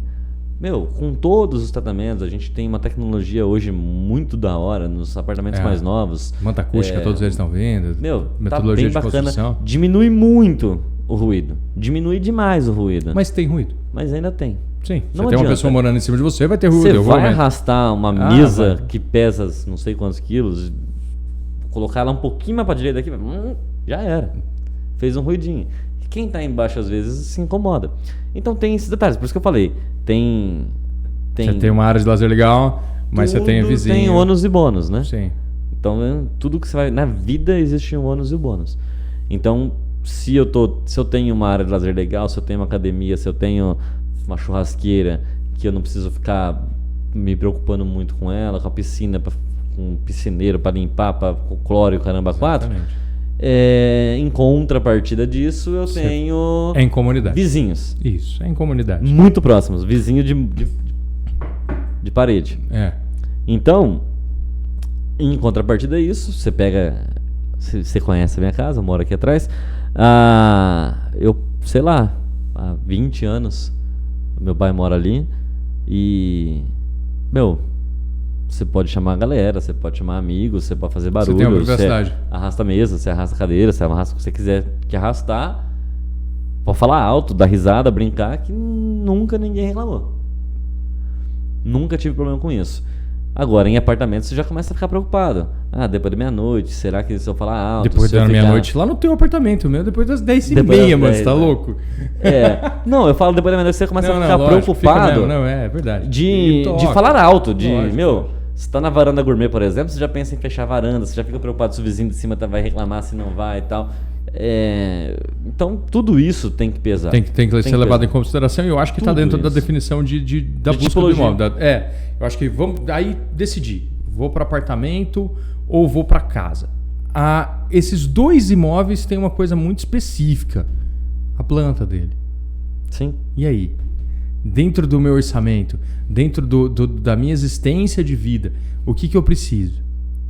[SPEAKER 2] Com todos os tratamentos, a gente tem uma tecnologia hoje muito da hora nos apartamentos mais novos.
[SPEAKER 1] Manta acústica, todos eles estão vendo.
[SPEAKER 2] Tá
[SPEAKER 1] Metodologia
[SPEAKER 2] bem
[SPEAKER 1] de
[SPEAKER 2] bacana.
[SPEAKER 1] construção.
[SPEAKER 2] Diminui muito o ruído. Diminui demais o ruído.
[SPEAKER 1] Mas tem ruído.
[SPEAKER 2] Mas ainda tem.
[SPEAKER 1] Sim.
[SPEAKER 2] Não
[SPEAKER 1] Você tem uma
[SPEAKER 2] adianta.
[SPEAKER 1] pessoa morando em cima de você, vai ter ruído.
[SPEAKER 2] Você
[SPEAKER 1] eu vou
[SPEAKER 2] vai
[SPEAKER 1] aumentar.
[SPEAKER 2] arrastar uma mesa
[SPEAKER 1] vai.
[SPEAKER 2] que pesa não sei quantos quilos, colocar ela um pouquinho mais pra direita aqui, já era. Fez um ruidinho. Quem tá embaixo às vezes se incomoda. Então tem esses detalhes. Por isso que eu falei.
[SPEAKER 1] Você tem uma área de lazer legal, mas você tem a vizinha.
[SPEAKER 2] Tem ônus e bônus, né?
[SPEAKER 1] Sim.
[SPEAKER 2] Então, tudo que você vai... Na vida existe um ônus e um bônus. Então, se eu tenho uma área de lazer legal, se eu tenho uma academia, se eu tenho uma churrasqueira, que eu não preciso ficar me preocupando muito com ela, com a piscina, com um piscineiro para limpar, com cloro e o caramba 4, em contrapartida disso, eu tenho...
[SPEAKER 1] É em comunidade.
[SPEAKER 2] Vizinhos.
[SPEAKER 1] Isso, é em comunidade.
[SPEAKER 2] Muito próximos. Vizinho de parede. Então, em contrapartida a isso, você pega... Você conhece a minha casa, eu moro aqui atrás. Eu, sei lá, há 20 anos, meu pai mora ali. E, você pode chamar a galera, você pode chamar amigos, você pode fazer barulho.
[SPEAKER 1] Você tem uma privacidade.
[SPEAKER 2] Você arrasta a mesa, você arrasta a cadeira, você arrasta o que você quiser que arrastar. Pode falar alto, dar risada, brincar, que nunca ninguém reclamou. Nunca tive problema com isso. Agora, em apartamento, você já começa a ficar preocupado. Depois da meia-noite, será que se eu falar alto...
[SPEAKER 1] Depois da meia-noite, lá no teu apartamento, o meu depois das 10h30, mano, você tá louco?
[SPEAKER 2] Não, eu falo depois da meia-noite, você começa a ficar
[SPEAKER 1] lógico,
[SPEAKER 2] preocupado.
[SPEAKER 1] É verdade.
[SPEAKER 2] De falar alto,
[SPEAKER 1] Lógico.
[SPEAKER 2] Você tá na varanda gourmet, por exemplo, você já pensa em fechar a varanda, você já fica preocupado se o vizinho de cima vai reclamar, se não vai e tal. Então, tudo isso tem que pesar.
[SPEAKER 1] Tem que ser levado em consideração e eu acho que está dentro da definição da busca
[SPEAKER 2] tipologia.
[SPEAKER 1] do imóvel. Eu acho que vamos aí decidir. Vou para apartamento ou vou para casa. Esses dois imóveis têm uma coisa muito específica. A planta dele.
[SPEAKER 2] Sim.
[SPEAKER 1] E aí? dentro do meu orçamento, dentro da minha existência de vida, o que eu preciso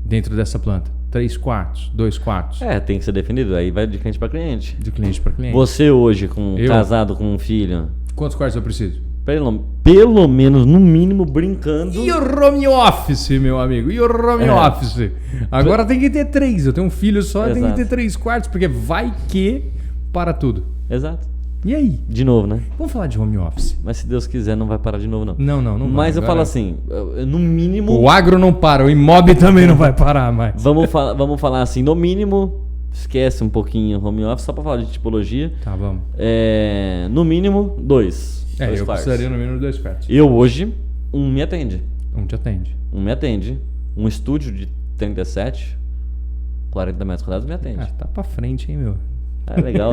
[SPEAKER 1] dentro dessa planta? 3 quartos, 2 quartos.
[SPEAKER 2] Tem que ser definido. Aí vai de cliente para cliente.
[SPEAKER 1] De cliente para cliente.
[SPEAKER 2] Você hoje, casado com um filho...
[SPEAKER 1] Quantos quartos eu preciso?
[SPEAKER 2] Pelo menos, no mínimo, brincando...
[SPEAKER 1] E o home office, meu amigo? E o home office? Agora tem que ter 3. Eu tenho um filho só, tem que ter 3 quartos, porque vai que para tudo.
[SPEAKER 2] Exato.
[SPEAKER 1] E aí?
[SPEAKER 2] De novo, né?
[SPEAKER 1] Vamos falar de home office.
[SPEAKER 2] Mas se Deus quiser, não vai parar de novo, não.
[SPEAKER 1] Não vai.
[SPEAKER 2] Mas eu falo assim, no mínimo...
[SPEAKER 1] O agro não para, o imob também não vai parar mais.
[SPEAKER 2] Vamos falar assim, no mínimo, esquece um pouquinho home office, só pra falar de tipologia.
[SPEAKER 1] Tá, vamos.
[SPEAKER 2] No mínimo, 2.
[SPEAKER 1] Eu precisaria no mínimo 2 quartos.
[SPEAKER 2] Eu hoje, me atende.
[SPEAKER 1] Te atende.
[SPEAKER 2] Me atende. Um estúdio de 37, 40 metros quadrados me atende.
[SPEAKER 1] Tá pra frente, hein, meu?
[SPEAKER 2] Legal.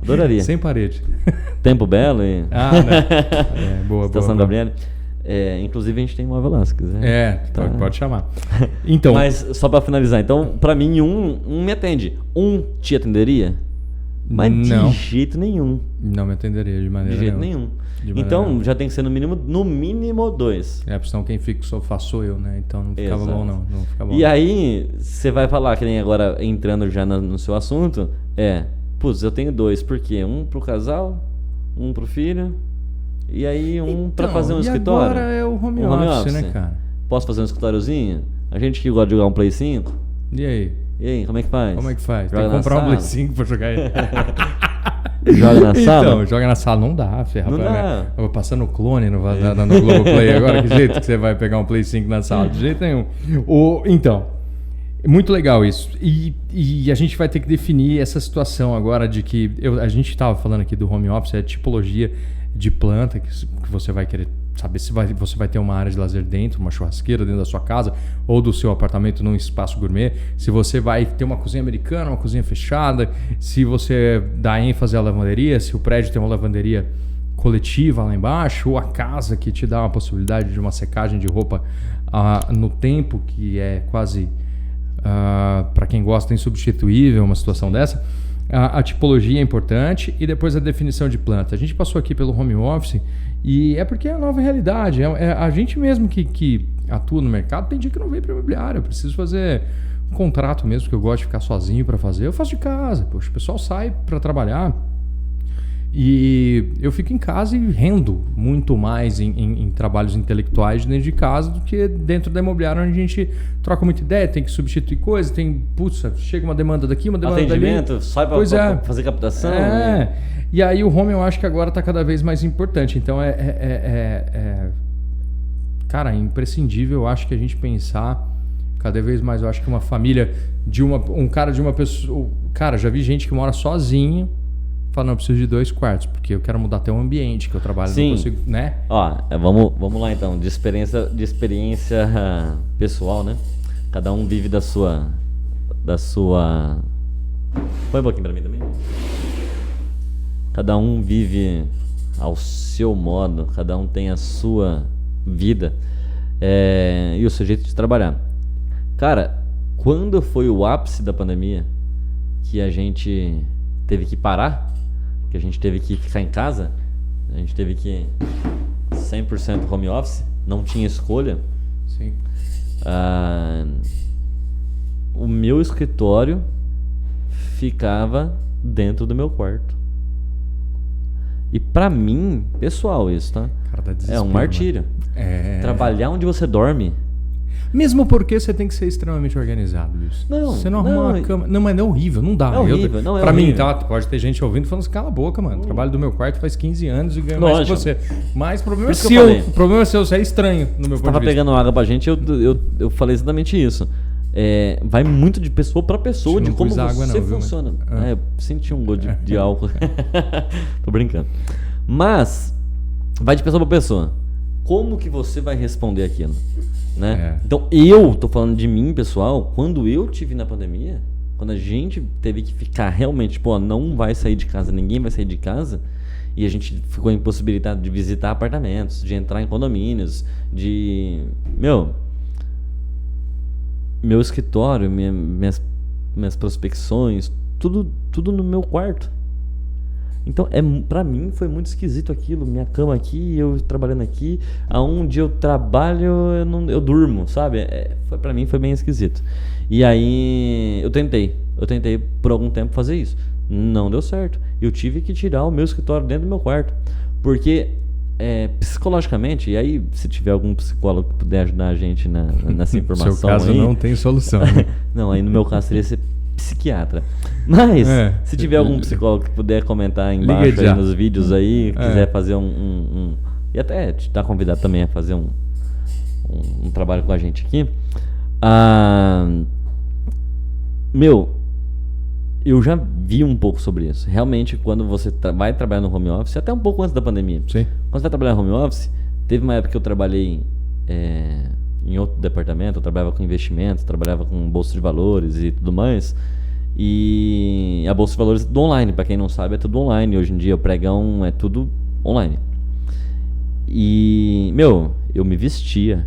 [SPEAKER 2] Adoraria.
[SPEAKER 1] Sem parede.
[SPEAKER 2] Tempo belo e...
[SPEAKER 1] né? Boa.
[SPEAKER 2] Estação Gabriele. Inclusive a gente tem móvel lá, se quiser.
[SPEAKER 1] Pode chamar. Então...
[SPEAKER 2] Mas só pra finalizar, então, pra mim, me atende. Te atenderia? Mas
[SPEAKER 1] não.
[SPEAKER 2] De jeito nenhum.
[SPEAKER 1] Não me atenderia de maneira
[SPEAKER 2] De jeito
[SPEAKER 1] nenhuma.
[SPEAKER 2] nenhum. Então, já tem que ser no mínimo 2.
[SPEAKER 1] Porque senão quem fica com o sofá sou eu, né? Então não ficava bom, não. Não fica bom.
[SPEAKER 2] E aí, você vai falar, que nem agora, entrando já no seu assunto, eu tenho 2, por quê? Um pro casal, um pro filho, e aí pra fazer um escritório.
[SPEAKER 1] Agora é o home office, né, cara?
[SPEAKER 2] Posso fazer um escritóriozinho? A gente que gosta de jogar um Play 5.
[SPEAKER 1] E aí,
[SPEAKER 2] como é que faz?
[SPEAKER 1] Tem que comprar um Play 5 pra jogar ele.
[SPEAKER 2] Joga na sala?
[SPEAKER 1] Então, joga na sala não dá,
[SPEAKER 2] Não dá.
[SPEAKER 1] Eu vou passando clone no Globoplay agora. Que jeito que você vai pegar um Play 5 na sala? De jeito nenhum. Então, muito legal isso. E a gente vai ter que definir essa situação agora de que... a gente estava falando aqui do home office, tipologia de planta que você vai querer saber se você vai ter uma área de lazer dentro, uma churrasqueira dentro da sua casa ou do seu apartamento num espaço gourmet, se você vai ter uma cozinha americana, uma cozinha fechada, se você dá ênfase à lavanderia, se o prédio tem uma lavanderia coletiva lá embaixo, ou a casa que te dá uma possibilidade de uma secagem de roupa no tempo, que é quase, para quem gosta, insubstituível uma situação dessa. A tipologia é importante e depois a definição de planta. A gente passou aqui pelo home office e é porque é a nova realidade. A gente mesmo que atua no mercado tem dia que não vem para imobiliário. Eu preciso fazer um contrato mesmo, que eu gosto de ficar sozinho para fazer. Eu faço de casa. Poxa, o pessoal sai para trabalhar e eu fico em casa e rendo muito mais em trabalhos intelectuais dentro de casa do que dentro da imobiliária, onde a gente troca muita ideia, tem que substituir coisas, chega uma demanda daqui, uma demanda
[SPEAKER 2] atendimento,
[SPEAKER 1] dali.
[SPEAKER 2] sai para fazer captação.
[SPEAKER 1] E aí o home eu acho que agora está cada vez mais importante. Então cara, é imprescindível, eu acho que a gente pensar cada vez mais. Eu acho que uma família um cara de uma pessoa... Cara, já vi gente que mora sozinho. Fala, não, eu preciso de 2 quartos, porque eu quero mudar até o ambiente que eu trabalho.
[SPEAKER 2] Sim.
[SPEAKER 1] Não consigo, né?
[SPEAKER 2] Vamos lá então, de experiência pessoal, né? Cada um vive da sua... Põe um pouquinho pra mim também. Cada um vive ao seu modo, cada um tem a sua vida e o seu jeito de trabalhar. Cara, quando foi o ápice da pandemia, que a gente teve que parar, que a gente teve que ficar em casa, a gente teve que 100% home office, não tinha escolha.
[SPEAKER 1] Sim.
[SPEAKER 2] O meu escritório ficava dentro do meu quarto. E pra mim, pessoal, isso, tá?
[SPEAKER 1] Cara, dá
[SPEAKER 2] É
[SPEAKER 1] desespero,
[SPEAKER 2] um martírio. Trabalhar onde você dorme.
[SPEAKER 1] Mesmo porque você tem que ser extremamente organizado, Luiz. Você não arruma uma cama... Não, mas é horrível, não dá.
[SPEAKER 2] É horrível, não é
[SPEAKER 1] pra
[SPEAKER 2] horrível.
[SPEAKER 1] mim, tá, pode ter gente ouvindo falando assim, cala a boca, mano. Trabalho do meu quarto faz 15 anos e ganho mais que você. Mas o problema é seu. O problema é seu, você é estranho no meu ponto de vista.
[SPEAKER 2] Tava pegando água pra gente, eu falei exatamente isso. Vai muito de pessoa pra pessoa, de como você funciona. Eu senti um gol de álcool. Tô brincando. Mas, vai de pessoa pra pessoa. Como que você vai responder aquilo? Né? Então, eu tô falando de mim, pessoal. Quando eu tive na pandemia, quando a gente teve que ficar realmente, não vai sair de casa, ninguém vai sair de casa, e a gente ficou impossibilitado de visitar apartamentos, de entrar em condomínios, meu escritório, minhas prospecções, tudo no meu quarto. Então, pra mim, foi muito esquisito aquilo. Minha cama aqui, eu trabalhando aqui. Aonde eu trabalho, eu durmo, sabe? Pra mim, foi bem esquisito. E aí, eu tentei por algum tempo fazer isso. Não deu certo. Eu tive que tirar o meu escritório dentro do meu quarto. Porque, psicologicamente, e aí, se tiver algum psicólogo que puder ajudar a gente nessa informação.
[SPEAKER 1] No seu caso,
[SPEAKER 2] aí,
[SPEAKER 1] não tem solução. Né?
[SPEAKER 2] Não, aí no meu caso seria ser psiquiatra. Mas, se tiver algum psicólogo que puder comentar aí embaixo aí nos vídeos aí, quiser fazer e até te dar convidado também a fazer um trabalho com a gente aqui. Eu já vi um pouco sobre isso. Realmente, quando você vai trabalhar no home office, até um pouco antes da pandemia.
[SPEAKER 1] Sim.
[SPEAKER 2] Quando você vai trabalhar no home office, teve uma época que eu trabalhei em outro departamento, eu trabalhava com investimentos, trabalhava com bolsa de valores e tudo mais. E a bolsa de valores é tudo online, pra quem não sabe, é tudo online. Hoje em dia o pregão é tudo online. E, eu me vestia.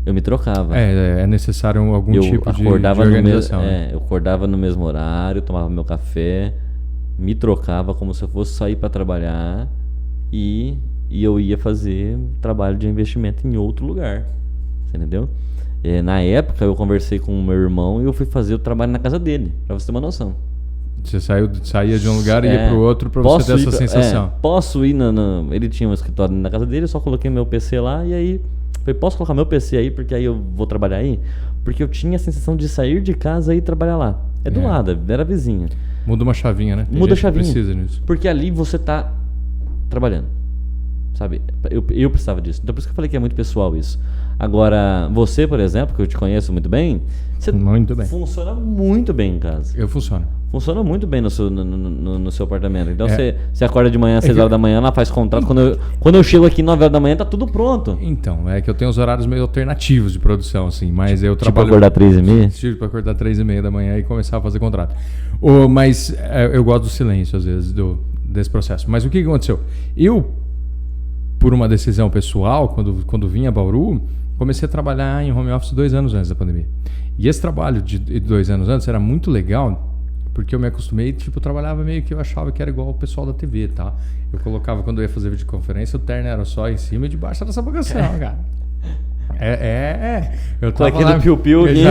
[SPEAKER 2] Eu me trocava.
[SPEAKER 1] É necessário algum tipo de organização.
[SPEAKER 2] Eu acordava no mesmo horário, tomava meu café, me trocava como se eu fosse sair para trabalhar e eu ia fazer trabalho de investimento em outro lugar. Você entendeu? Na época eu conversei com o meu irmão e eu fui fazer o trabalho na casa dele, pra você ter uma noção.
[SPEAKER 1] Você saía de um lugar e ia pro outro pra você ter essa sensação.
[SPEAKER 2] Posso ir ele tinha um escritório na casa dele, eu só coloquei meu PC lá e aí falei, posso colocar meu PC aí porque aí eu vou trabalhar aí? Porque eu tinha a sensação de sair de casa e ir trabalhar lá. Do lado, era vizinha.
[SPEAKER 1] Muda uma chavinha, né?
[SPEAKER 2] Muda a chavinha.
[SPEAKER 1] Precisa nisso.
[SPEAKER 2] Porque ali você tá trabalhando. Sabe? Eu precisava disso. Então por isso que eu falei que é muito pessoal isso. Agora, você, por exemplo, que eu te conheço muito bem, você
[SPEAKER 1] muito bem.
[SPEAKER 2] Funciona muito bem em casa.
[SPEAKER 1] Eu funciono.
[SPEAKER 2] Funciona muito bem no seu apartamento. Então você acorda de manhã às 6 horas da manhã, lá faz contrato. Quando eu chego aqui 9 horas da manhã, tá tudo pronto.
[SPEAKER 1] Então, é que eu tenho os horários meio alternativos de produção, assim, mas eu trabalho...
[SPEAKER 2] Tipo acordar 3h30?
[SPEAKER 1] Tipo acordar 3h30 da manhã e começar a fazer contrato. Mas eu gosto do silêncio, às vezes, desse processo. Mas o que aconteceu? Eu, por uma decisão pessoal, quando vim a Bauru, comecei a trabalhar em home office 2 anos antes da pandemia. E esse trabalho de 2 anos antes era muito legal, porque eu me acostumei, eu trabalhava meio que eu achava que era igual o pessoal da TV, tá? Eu colocava, quando eu ia fazer videoconferência, o terno era só em cima e debaixo era essa bagação, cara. Eu tava
[SPEAKER 2] com aquele piu-piu aqui.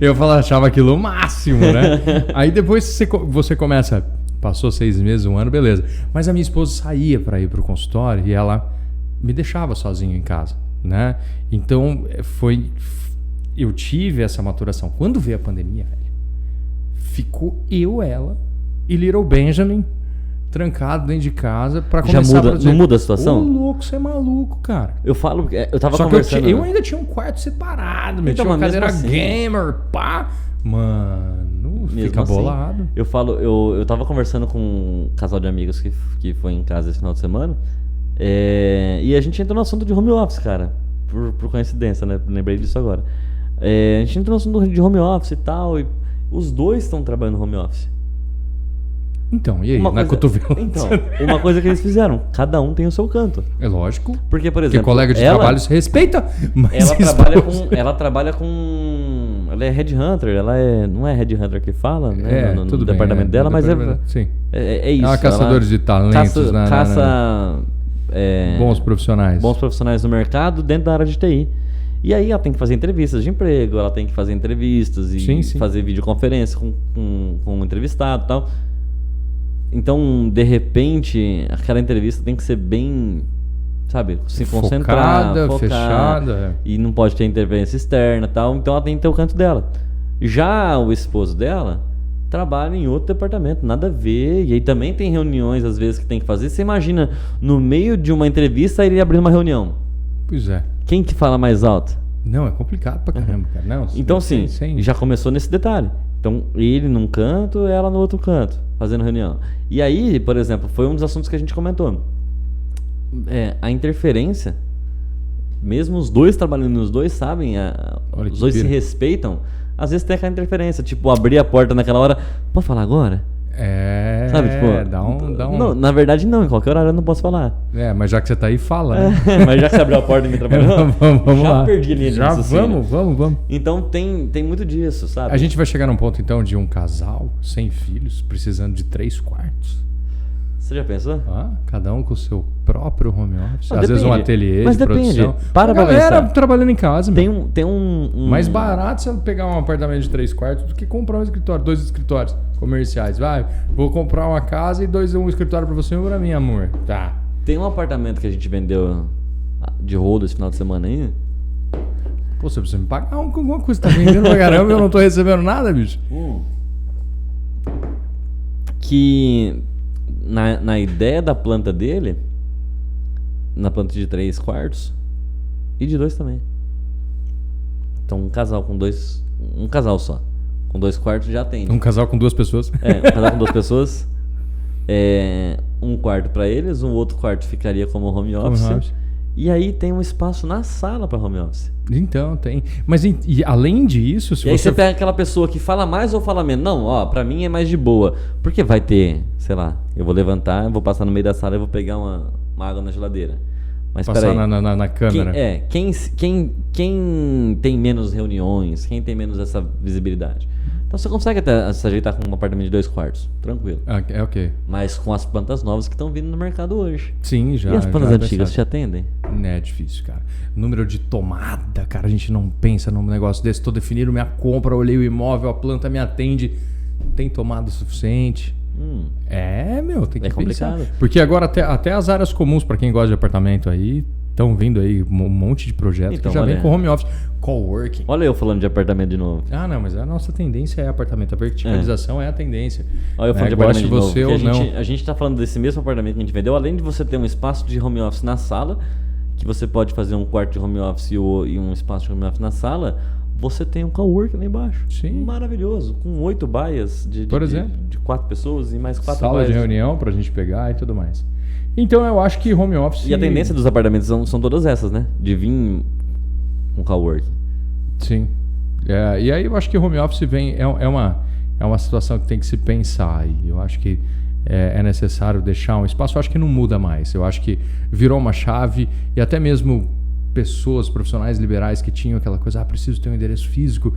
[SPEAKER 1] Eu achava aquilo o máximo, né? Aí depois você começa, passou 6 meses, 1 ano, beleza. Mas a minha esposa saía para ir pro consultório e ela me deixava sozinho em casa, né? Então eu tive essa maturação. Quando veio a pandemia, velho, ficou ela e Little Benjamin trancado dentro de casa pra começar a produzir.
[SPEAKER 2] Não muda a situação?
[SPEAKER 1] Ô, louco, você é maluco, cara.
[SPEAKER 2] Eu falo, eu tava
[SPEAKER 1] Só
[SPEAKER 2] conversando...
[SPEAKER 1] que eu ainda tinha um quarto separado, tinha uma cadeira assim, gamer, pá. Mano, fica bolado.
[SPEAKER 2] Assim, eu falo, eu tava conversando com um casal de amigos que foi em casa esse final de semana, e a gente entrou no assunto de home office, cara, por coincidência, né? Lembrei disso agora. A gente entrou no assunto de home office e tal, e os dois estão trabalhando no home office.
[SPEAKER 1] Então, e aí? Na cotovela?
[SPEAKER 2] Então, uma coisa que eles fizeram, cada um tem o seu canto.
[SPEAKER 1] É lógico.
[SPEAKER 2] Porque, por exemplo,
[SPEAKER 1] colega de trabalho se respeita, mas
[SPEAKER 2] ela trabalha com... Ela é headhunter, não é headhunter que fala, né? No departamento dela, mas
[SPEAKER 1] sim.
[SPEAKER 2] É isso.
[SPEAKER 1] É uma caçadora de talentos.
[SPEAKER 2] Caça
[SPEAKER 1] bons profissionais.
[SPEAKER 2] Bons profissionais no mercado dentro da área de TI. E aí ela tem que fazer entrevistas de emprego, ela tem que fazer entrevistas e fazer videoconferência com um entrevistado e tal. Então, de repente, aquela entrevista tem que ser bem, sabe, se concentrar, focada,
[SPEAKER 1] fechada.
[SPEAKER 2] E não pode ter interferência externa e tal. Então ela tem que ter o canto dela. Já o esposo dela trabalha em outro departamento, nada a ver. E aí também tem reuniões, às vezes, que tem que fazer. Você imagina, no meio de uma entrevista, ele abrir uma reunião.
[SPEAKER 1] Pois é.
[SPEAKER 2] Quem que fala mais alto?
[SPEAKER 1] Não, é complicado pra caramba, cara. Não,
[SPEAKER 2] então, sim, já começou nesse detalhe. Então, ele num canto, ela no outro canto, fazendo reunião. E aí, por exemplo, foi um dos assuntos que a gente comentou. A interferência, mesmo os dois trabalhando, os dois sabem, os dois se respeitam, às vezes tem aquela interferência, tipo, abrir a porta naquela hora, pode falar agora?
[SPEAKER 1] Sabe, tipo, dá Então...
[SPEAKER 2] Não, na verdade não, em qualquer horário eu não posso falar.
[SPEAKER 1] Mas já que você tá aí, fala, né?
[SPEAKER 2] Mas já que você abriu a porta e me atrapalhou,
[SPEAKER 1] vamos
[SPEAKER 2] já
[SPEAKER 1] lá.
[SPEAKER 2] perdi a linha de
[SPEAKER 1] Já
[SPEAKER 2] raciocínio.
[SPEAKER 1] vamos.
[SPEAKER 2] Então tem muito disso, sabe?
[SPEAKER 1] A gente vai chegar num ponto, então, de um casal sem filhos, precisando de 3 quartos.
[SPEAKER 2] Você já pensou?
[SPEAKER 1] Cada um com o seu próprio home office.
[SPEAKER 2] Não,
[SPEAKER 1] Às vezes um ateliê
[SPEAKER 2] mas
[SPEAKER 1] de produção.
[SPEAKER 2] depende. Para
[SPEAKER 1] a
[SPEAKER 2] pra
[SPEAKER 1] galera
[SPEAKER 2] pensar.
[SPEAKER 1] trabalhando em casa, meu.
[SPEAKER 2] Tem um...
[SPEAKER 1] Mais barato você pegar um apartamento de 3 quartos do que comprar um escritório, 2 escritórios comerciais. Vou comprar uma casa e um escritório pra você e um pra mim, amor. Tá.
[SPEAKER 2] Tem um apartamento que a gente vendeu de rolo esse final de semana aí.
[SPEAKER 1] Pô, você precisa me pagar alguma coisa. Tá vendendo pra caramba e eu não tô recebendo nada, bicho.
[SPEAKER 2] Que na ideia da planta dele, na planta de 3 quartos e de 2 também. Então um casal só, com 2 quartos já atende.
[SPEAKER 1] Um casal com 2 pessoas.
[SPEAKER 2] Um casal com 2 pessoas. Um quarto pra eles, um outro quarto ficaria como home office. E aí tem um espaço na sala pra home office.
[SPEAKER 1] Então, tem. Mas e além disso, se
[SPEAKER 2] e aí você pega aquela pessoa que fala mais ou fala menos. Não, pra mim é mais de boa. Porque vai ter, sei lá, eu vou levantar, eu vou passar no meio da sala e vou pegar uma água na geladeira. Mas
[SPEAKER 1] passar na câmera.
[SPEAKER 2] Quem tem menos reuniões, quem tem menos essa visibilidade. Então você consegue até se ajeitar com um apartamento de 2 quartos, tranquilo.
[SPEAKER 1] É ok.
[SPEAKER 2] Mas com as plantas novas que estão vindo no mercado hoje.
[SPEAKER 1] Sim, já.
[SPEAKER 2] E as plantas
[SPEAKER 1] já
[SPEAKER 2] antigas te atendem?
[SPEAKER 1] É difícil, cara. Número de tomada, cara, a gente não pensa num negócio desse. Tô definindo minha compra, olhei o imóvel, a planta me atende. Tem tomada o suficiente? Tem que
[SPEAKER 2] complicado.
[SPEAKER 1] pensar. Porque agora até as áreas comuns, pra quem gosta de apartamento aí, estão vindo aí um monte de projetos
[SPEAKER 2] Então,
[SPEAKER 1] que já vem com home office. Coworking.
[SPEAKER 2] Olha eu falando de apartamento de novo.
[SPEAKER 1] Não, mas a nossa tendência é apartamento. A verticalização é a tendência.
[SPEAKER 2] Olha eu falando de
[SPEAKER 1] Goste
[SPEAKER 2] apartamento de
[SPEAKER 1] você
[SPEAKER 2] novo.
[SPEAKER 1] ou não.
[SPEAKER 2] A gente tá falando desse mesmo apartamento que a gente vendeu. Além de você ter um espaço de home office na sala, que você pode fazer um quarto de home office e um espaço de home office na sala, você tem um coworking lá embaixo.
[SPEAKER 1] Sim.
[SPEAKER 2] Maravilhoso. Com 8 baias
[SPEAKER 1] Por exemplo.
[SPEAKER 2] de 4 pessoas e mais 4
[SPEAKER 1] Sala
[SPEAKER 2] baias.
[SPEAKER 1] de reunião pra gente pegar e tudo mais. Então eu acho que home office...
[SPEAKER 2] E a tendência dos apartamentos são todas essas, né? De vir com coworking.
[SPEAKER 1] Sim. E aí eu acho que home office é uma situação que tem que se pensar. E eu acho que é necessário deixar um espaço. Eu acho que não muda mais. Eu acho que virou uma chave e até mesmo pessoas, profissionais liberais que tinham aquela coisa, preciso ter um endereço físico,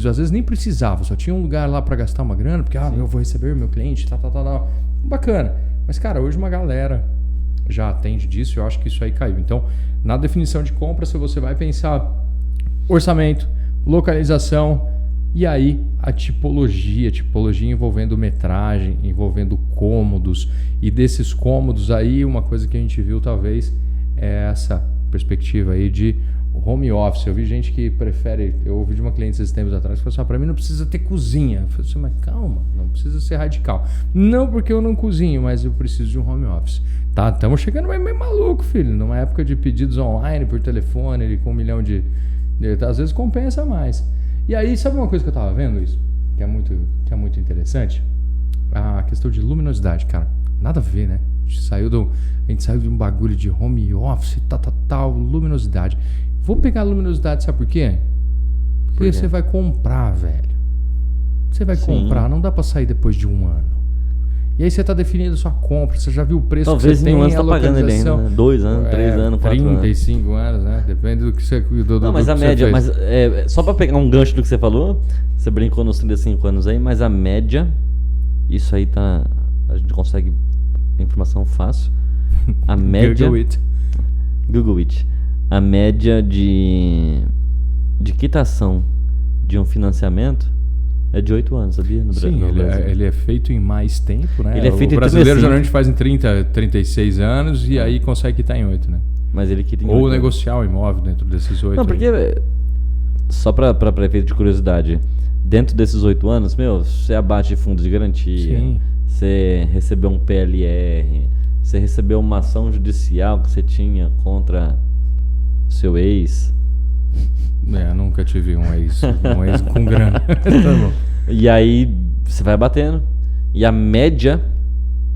[SPEAKER 1] às vezes nem precisava, só tinha um lugar lá para gastar uma grana, porque eu vou receber meu cliente, tal. Bacana. Mas, cara, hoje uma galera já atende disso e eu acho que isso aí caiu. Então, na definição de compra, se você vai pensar orçamento, localização e aí a tipologia envolvendo metragem, envolvendo cômodos, e desses cômodos aí uma coisa que a gente viu talvez é essa perspectiva aí de home office. Eu vi gente que prefere, eu ouvi de uma cliente esses tempos atrás que falou assim, pra mim não precisa ter cozinha. Eu falei assim, mas calma, não precisa ser radical. Não porque eu não cozinho, mas eu preciso de um home office. Tá, estamos chegando meio maluco, filho, numa época de pedidos online por telefone, com 1 milhão de às vezes compensa mais. E aí, sabe uma coisa que eu tava vendo isso? Que é muito interessante? A questão de luminosidade, cara. Nada a ver, né? A gente saiu de um bagulho de home office, tal, luminosidade. Vou pegar a luminosidade, sabe por quê? Porque você vai comprar, velho. Você vai comprar, não dá pra sair depois de 1 ano. E aí você tá definindo sua compra, você já viu o preço
[SPEAKER 2] talvez
[SPEAKER 1] que você tem,
[SPEAKER 2] você tá pagando ele ainda, né? 2 anos, 3 anos, 4 anos.
[SPEAKER 1] 35 anos, né? Depende do que você cuidou.
[SPEAKER 2] Não, mas a média, só pra pegar um gancho do que você falou, você brincou nos 35 anos aí, mas a média, isso aí tá, a gente consegue informação fácil. A média... Google it. A média de quitação de um financiamento é de 8 anos, sabia? No
[SPEAKER 1] Sim, ele é feito em mais tempo, né?
[SPEAKER 2] Ele é feito
[SPEAKER 1] o brasileiro
[SPEAKER 2] em
[SPEAKER 1] geralmente faz em 30, 36 anos e aí consegue quitar em 8, né?
[SPEAKER 2] Mas ele quita em
[SPEAKER 1] 8. Ou
[SPEAKER 2] 8
[SPEAKER 1] negociar o imóvel dentro desses 8.
[SPEAKER 2] Não, porque, só pra efeito de curiosidade, dentro desses 8 anos, você abate fundos de garantia,
[SPEAKER 1] Sim.
[SPEAKER 2] Você recebeu um PLR, você recebeu uma ação judicial que você tinha contra seu ex.
[SPEAKER 1] Nunca tive um ex com grana. Tá bom.
[SPEAKER 2] E aí você vai batendo. E a média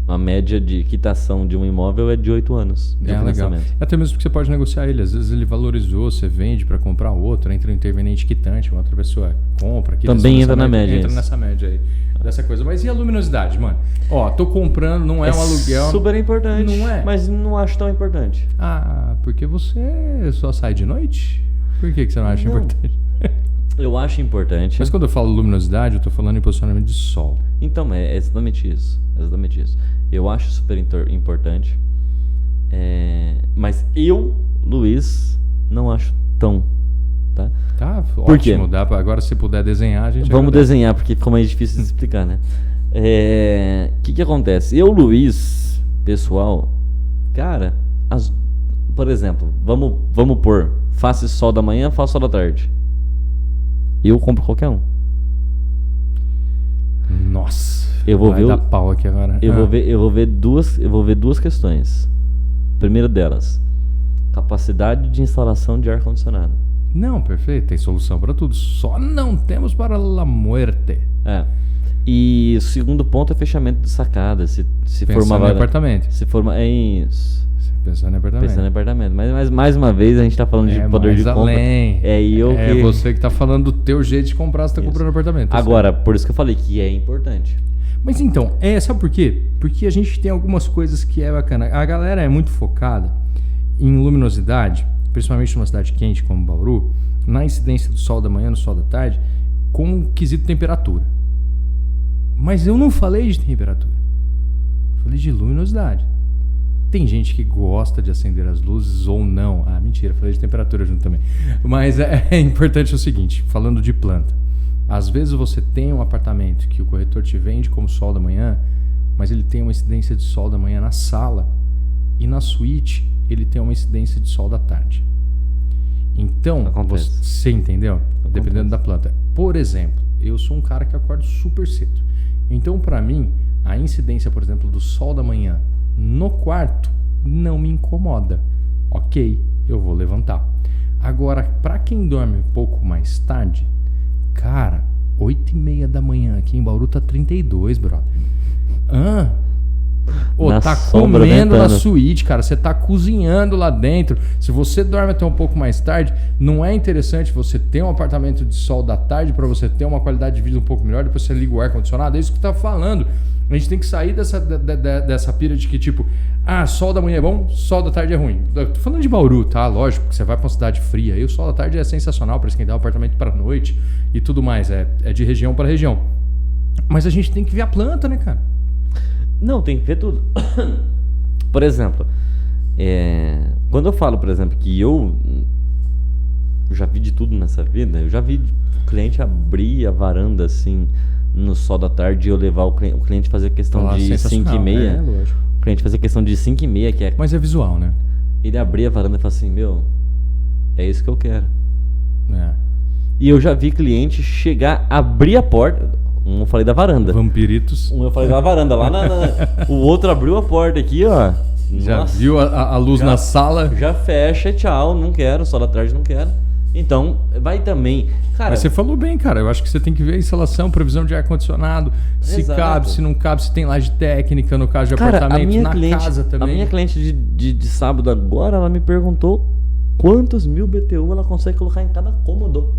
[SPEAKER 2] a média de quitação de um imóvel é de 8 anos de
[SPEAKER 1] Legal.
[SPEAKER 2] financiamento.
[SPEAKER 1] Até mesmo porque você pode negociar ele. Às vezes ele valorizou, você vende para comprar outro, entra um interveniente quitante, uma outra pessoa compra.
[SPEAKER 2] Também entra na média.
[SPEAKER 1] Entra nessa média aí, dessa coisa. Mas e a luminosidade, mano? Ó, tô comprando, não é um aluguel.
[SPEAKER 2] Super importante,
[SPEAKER 1] não é?
[SPEAKER 2] mas não acho tão importante.
[SPEAKER 1] Ah, porque você só sai de noite? Por que você não acha importante?
[SPEAKER 2] Eu acho importante.
[SPEAKER 1] Mas quando eu falo luminosidade, eu tô falando em posicionamento de sol.
[SPEAKER 2] Então, é exatamente isso. Exatamente isso. Eu acho super importante. Mas eu, Luiz, não acho tão.
[SPEAKER 1] Tá,
[SPEAKER 2] Por
[SPEAKER 1] ótimo.
[SPEAKER 2] quê?
[SPEAKER 1] Dá pra, agora, se puder desenhar, a gente
[SPEAKER 2] Vamos
[SPEAKER 1] agradece.
[SPEAKER 2] desenhar, porque ficou mais difícil de explicar, né? Que acontece? Eu, Luiz, pessoal, cara, por exemplo, vamos pôr, faça sol da manhã, faça sol da tarde. Eu compro qualquer um.
[SPEAKER 1] Nossa,
[SPEAKER 2] Eu vou
[SPEAKER 1] vai
[SPEAKER 2] ver
[SPEAKER 1] dar pau aqui agora.
[SPEAKER 2] Eu vou ver duas questões. Primeira delas, capacidade de instalação de ar-condicionado.
[SPEAKER 1] Não, perfeito, tem solução para tudo. Só não temos para la muerte.
[SPEAKER 2] E o segundo ponto é fechamento de sacada. Se for
[SPEAKER 1] Pensando
[SPEAKER 2] uma
[SPEAKER 1] em apartamento.
[SPEAKER 2] Se for uma, é isso.
[SPEAKER 1] Pensando em apartamento.
[SPEAKER 2] Pensando em apartamento. Mas mais uma vez a gente tá falando de poder de compra.
[SPEAKER 1] Além. Você que tá falando do teu jeito de comprar, você tá comprando apartamento.
[SPEAKER 2] Agora, por isso que eu falei que é importante.
[SPEAKER 1] Mas então, sabe por quê? Porque a gente tem algumas coisas que é bacana. A galera é muito focada em luminosidade, principalmente numa cidade quente como Bauru, na incidência do sol da manhã, no sol da tarde, com o quesito temperatura. Mas eu não falei de temperatura. Falei de luminosidade. Tem gente que gosta de acender as luzes ou não. Ah, mentira, falei de temperatura junto também. Mas é importante o seguinte, falando de planta. Às vezes você tem um apartamento que o corretor te vende como sol da manhã, mas ele tem uma incidência de sol da manhã na sala e na suíte ele tem uma incidência de sol da tarde. Então, você entendeu? Dependendo da planta. Por exemplo, eu sou um cara que acordo super cedo. Então, para mim, a incidência, por exemplo, do sol da manhã no quarto não me incomoda. Ok, eu vou levantar. Agora, para quem dorme um pouco mais tarde, cara, 8h30 da manhã aqui em Bauru tá 32, brother. Tá comendo na suíte, cara. Você tá cozinhando lá dentro. Se você dorme até um pouco mais tarde, não é interessante você ter um apartamento de sol da tarde para você ter uma qualidade de vida um pouco melhor, depois você liga o ar-condicionado? É isso que tá falando. A gente tem que sair dessa pira de que tipo, sol da manhã é bom, sol da tarde é ruim. Eu tô falando de Bauru, tá? Lógico, que você vai pra uma cidade fria e o sol da tarde é sensacional para esquentar o apartamento para noite e tudo mais. É de região para região. Mas a gente tem que ver a planta, né, cara?
[SPEAKER 2] Não, tem que ver tudo. Por exemplo, quando eu falo, por exemplo, que eu já vi de tudo nessa vida, eu já vi o cliente abrir a varanda assim no sol da tarde e eu levar o cliente fazer questão de 5h30.
[SPEAKER 1] Lógico.
[SPEAKER 2] O cliente fazer questão de 5h30, que é...
[SPEAKER 1] Mas é visual, né?
[SPEAKER 2] Ele abrir a varanda e falar assim, é isso que eu quero. E eu já vi cliente chegar, abrir a porta... eu falei da varanda.
[SPEAKER 1] Vampiritos.
[SPEAKER 2] Eu falei da varanda, lá o outro abriu a porta aqui, ó.
[SPEAKER 1] Já
[SPEAKER 2] Nossa,
[SPEAKER 1] viu a luz na sala?
[SPEAKER 2] Já fecha, tchau, não quero, só da tarde não quero. Então, vai também. Cara,
[SPEAKER 1] mas você falou bem, cara. Eu acho que você tem que ver a instalação, previsão de ar-condicionado, se cabe, se não cabe, se tem laje técnica, no caso de apartamento, casa também.
[SPEAKER 2] A minha cliente de sábado agora, ela me perguntou quantos 1000 BTU ela consegue colocar em cada cômodo.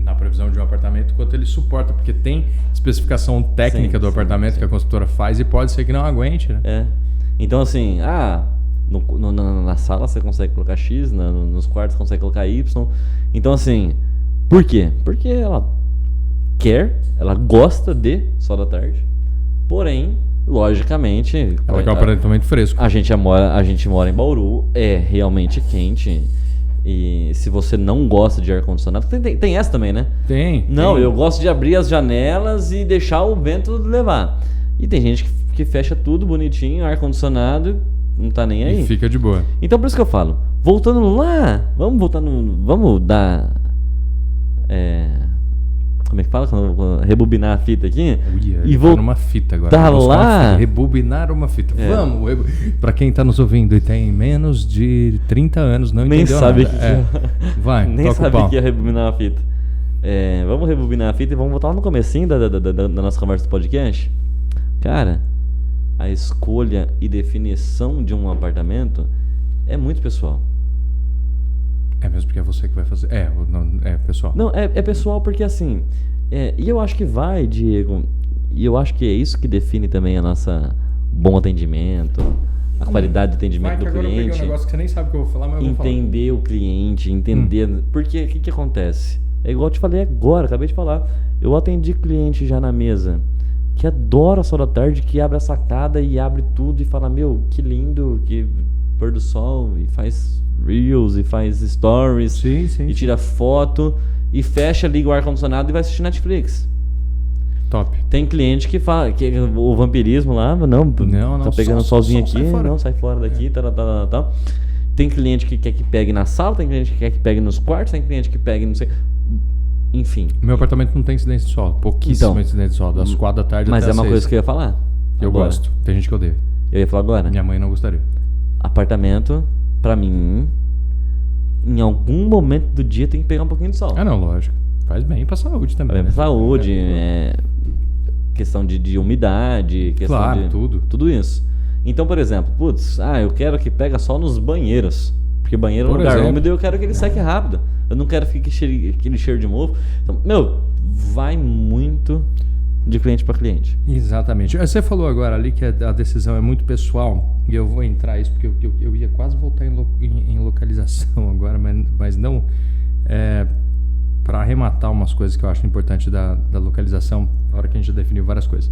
[SPEAKER 1] Na previsão de um apartamento, quanto ele suporta, porque tem especificação técnica do apartamento que a construtora faz e pode ser que não aguente, né?
[SPEAKER 2] Então, assim, na sala você consegue colocar X, nos quartos você consegue colocar Y. Então, assim, por quê? Porque ela ela gosta de sol da tarde, porém, logicamente...
[SPEAKER 1] Ela quer um apartamento fresco.
[SPEAKER 2] A gente mora em Bauru, é realmente quente. E se você não gosta de ar-condicionado... Tem essa também, né?
[SPEAKER 1] Tem.
[SPEAKER 2] Eu gosto de abrir as janelas e deixar o vento levar. E tem gente que fecha tudo bonitinho, ar-condicionado, não tá nem aí.
[SPEAKER 1] E fica de boa.
[SPEAKER 2] Então por isso que eu falo, voltando lá, vamos dar... como é que fala? Rebobinar a fita aqui.
[SPEAKER 1] E vou numa fita agora.
[SPEAKER 2] Tá lá.
[SPEAKER 1] Rebobinar uma fita. Vamos. Pra quem tá nos ouvindo e tem menos de 30 anos, não
[SPEAKER 2] nem
[SPEAKER 1] entendeu
[SPEAKER 2] sabe
[SPEAKER 1] nada. Vai,
[SPEAKER 2] nem sabe o que é rebobinar a fita. Vamos rebobinar a fita e vamos voltar lá no comecinho da nossa conversa do podcast. Cara, a escolha e definição de um apartamento é muito pessoal.
[SPEAKER 1] É mesmo porque é você que vai fazer. É pessoal.
[SPEAKER 2] Não, é pessoal porque assim, e eu acho que vai, Diego, e eu acho que é isso que define também a nossa bom atendimento, a qualidade de atendimento do
[SPEAKER 1] agora
[SPEAKER 2] cliente.
[SPEAKER 1] Eu peguei um negócio que você nem sabe o que eu vou falar, mas eu vou falar.
[SPEAKER 2] Entender o cliente, entender. Porque o que acontece? É igual eu te falei agora, acabei de falar. Eu atendi cliente já na mesa que adora a Sol da Tarde, que abre a sacada e abre tudo e fala: meu, que lindo, que pôr do sol, e faz reels, e faz stories,
[SPEAKER 1] Sim,
[SPEAKER 2] e tira foto, e fecha, liga o ar-condicionado e vai assistir Netflix.
[SPEAKER 1] Top.
[SPEAKER 2] Tem cliente que fala que o vampirismo lá, não tá pegando solzinho aqui, sai fora daqui, tal. Tem cliente que quer que pegue na sala, tem cliente que quer que pegue nos quartos, tem cliente que pegue, não sei. Enfim.
[SPEAKER 1] Meu apartamento não tem incidência de sol, pouquíssimo incidência de sol, das 4 da tarde
[SPEAKER 2] mas
[SPEAKER 1] até
[SPEAKER 2] é uma
[SPEAKER 1] 6.
[SPEAKER 2] coisa que eu ia falar.
[SPEAKER 1] Eu
[SPEAKER 2] agora.
[SPEAKER 1] gosto. Tem gente que odeia.
[SPEAKER 2] Eu ia falar agora.
[SPEAKER 1] Minha mãe não gostaria.
[SPEAKER 2] Apartamento, pra mim, em algum momento do dia tem que pegar um pouquinho de sol.
[SPEAKER 1] Ah, não, lógico. Faz bem pra saúde também.
[SPEAKER 2] Faz bem pra saúde, questão de umidade, questão
[SPEAKER 1] claro,
[SPEAKER 2] de
[SPEAKER 1] tudo
[SPEAKER 2] isso. Então, por exemplo, eu quero que pega sol nos banheiros. Porque banheiro é um lugar úmido e eu quero que ele seque rápido. Eu não quero ficar aquele cheiro de mofo. Então, vai muito de cliente para cliente.
[SPEAKER 1] Exatamente. Você falou agora ali que a decisão é muito pessoal, e eu vou entrar isso porque eu ia quase voltar em localização agora, mas não para arrematar umas coisas que eu acho importante da localização, na hora que a gente já definiu várias coisas.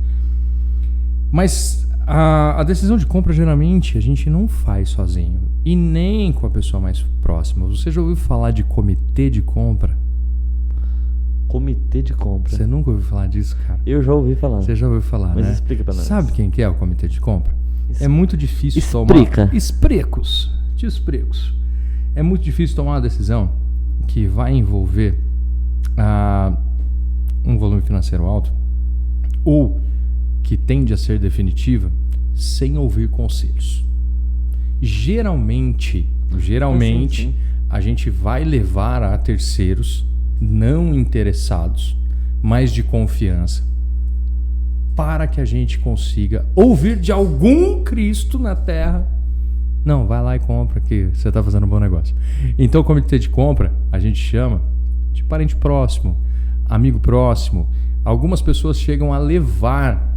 [SPEAKER 1] Mas a decisão de compra, geralmente, a gente não faz sozinho, e nem com a pessoa mais próxima. Você já ouviu falar de comitê de compra?
[SPEAKER 2] Comitê de compra?
[SPEAKER 1] Você nunca ouviu falar disso, cara?
[SPEAKER 2] Eu já ouvi falar.
[SPEAKER 1] Você já ouviu falar,
[SPEAKER 2] mas
[SPEAKER 1] né?
[SPEAKER 2] Explica pra nós.
[SPEAKER 1] Sabe quem que é o comitê de compra? É muito difícil
[SPEAKER 2] Explica.
[SPEAKER 1] tomar... Exprecos. É muito difícil tomar uma decisão que vai envolver um volume financeiro alto, ou que tende a ser definitiva, sem ouvir conselhos. Geralmente,
[SPEAKER 2] sim.
[SPEAKER 1] A gente vai levar a terceiros não interessados, mas de confiança, para que a gente consiga ouvir de algum Cristo na terra: não, vai lá e compra que você está fazendo um bom negócio. Então, o comitê de compra a gente chama de parente próximo, amigo próximo. Algumas pessoas chegam a levar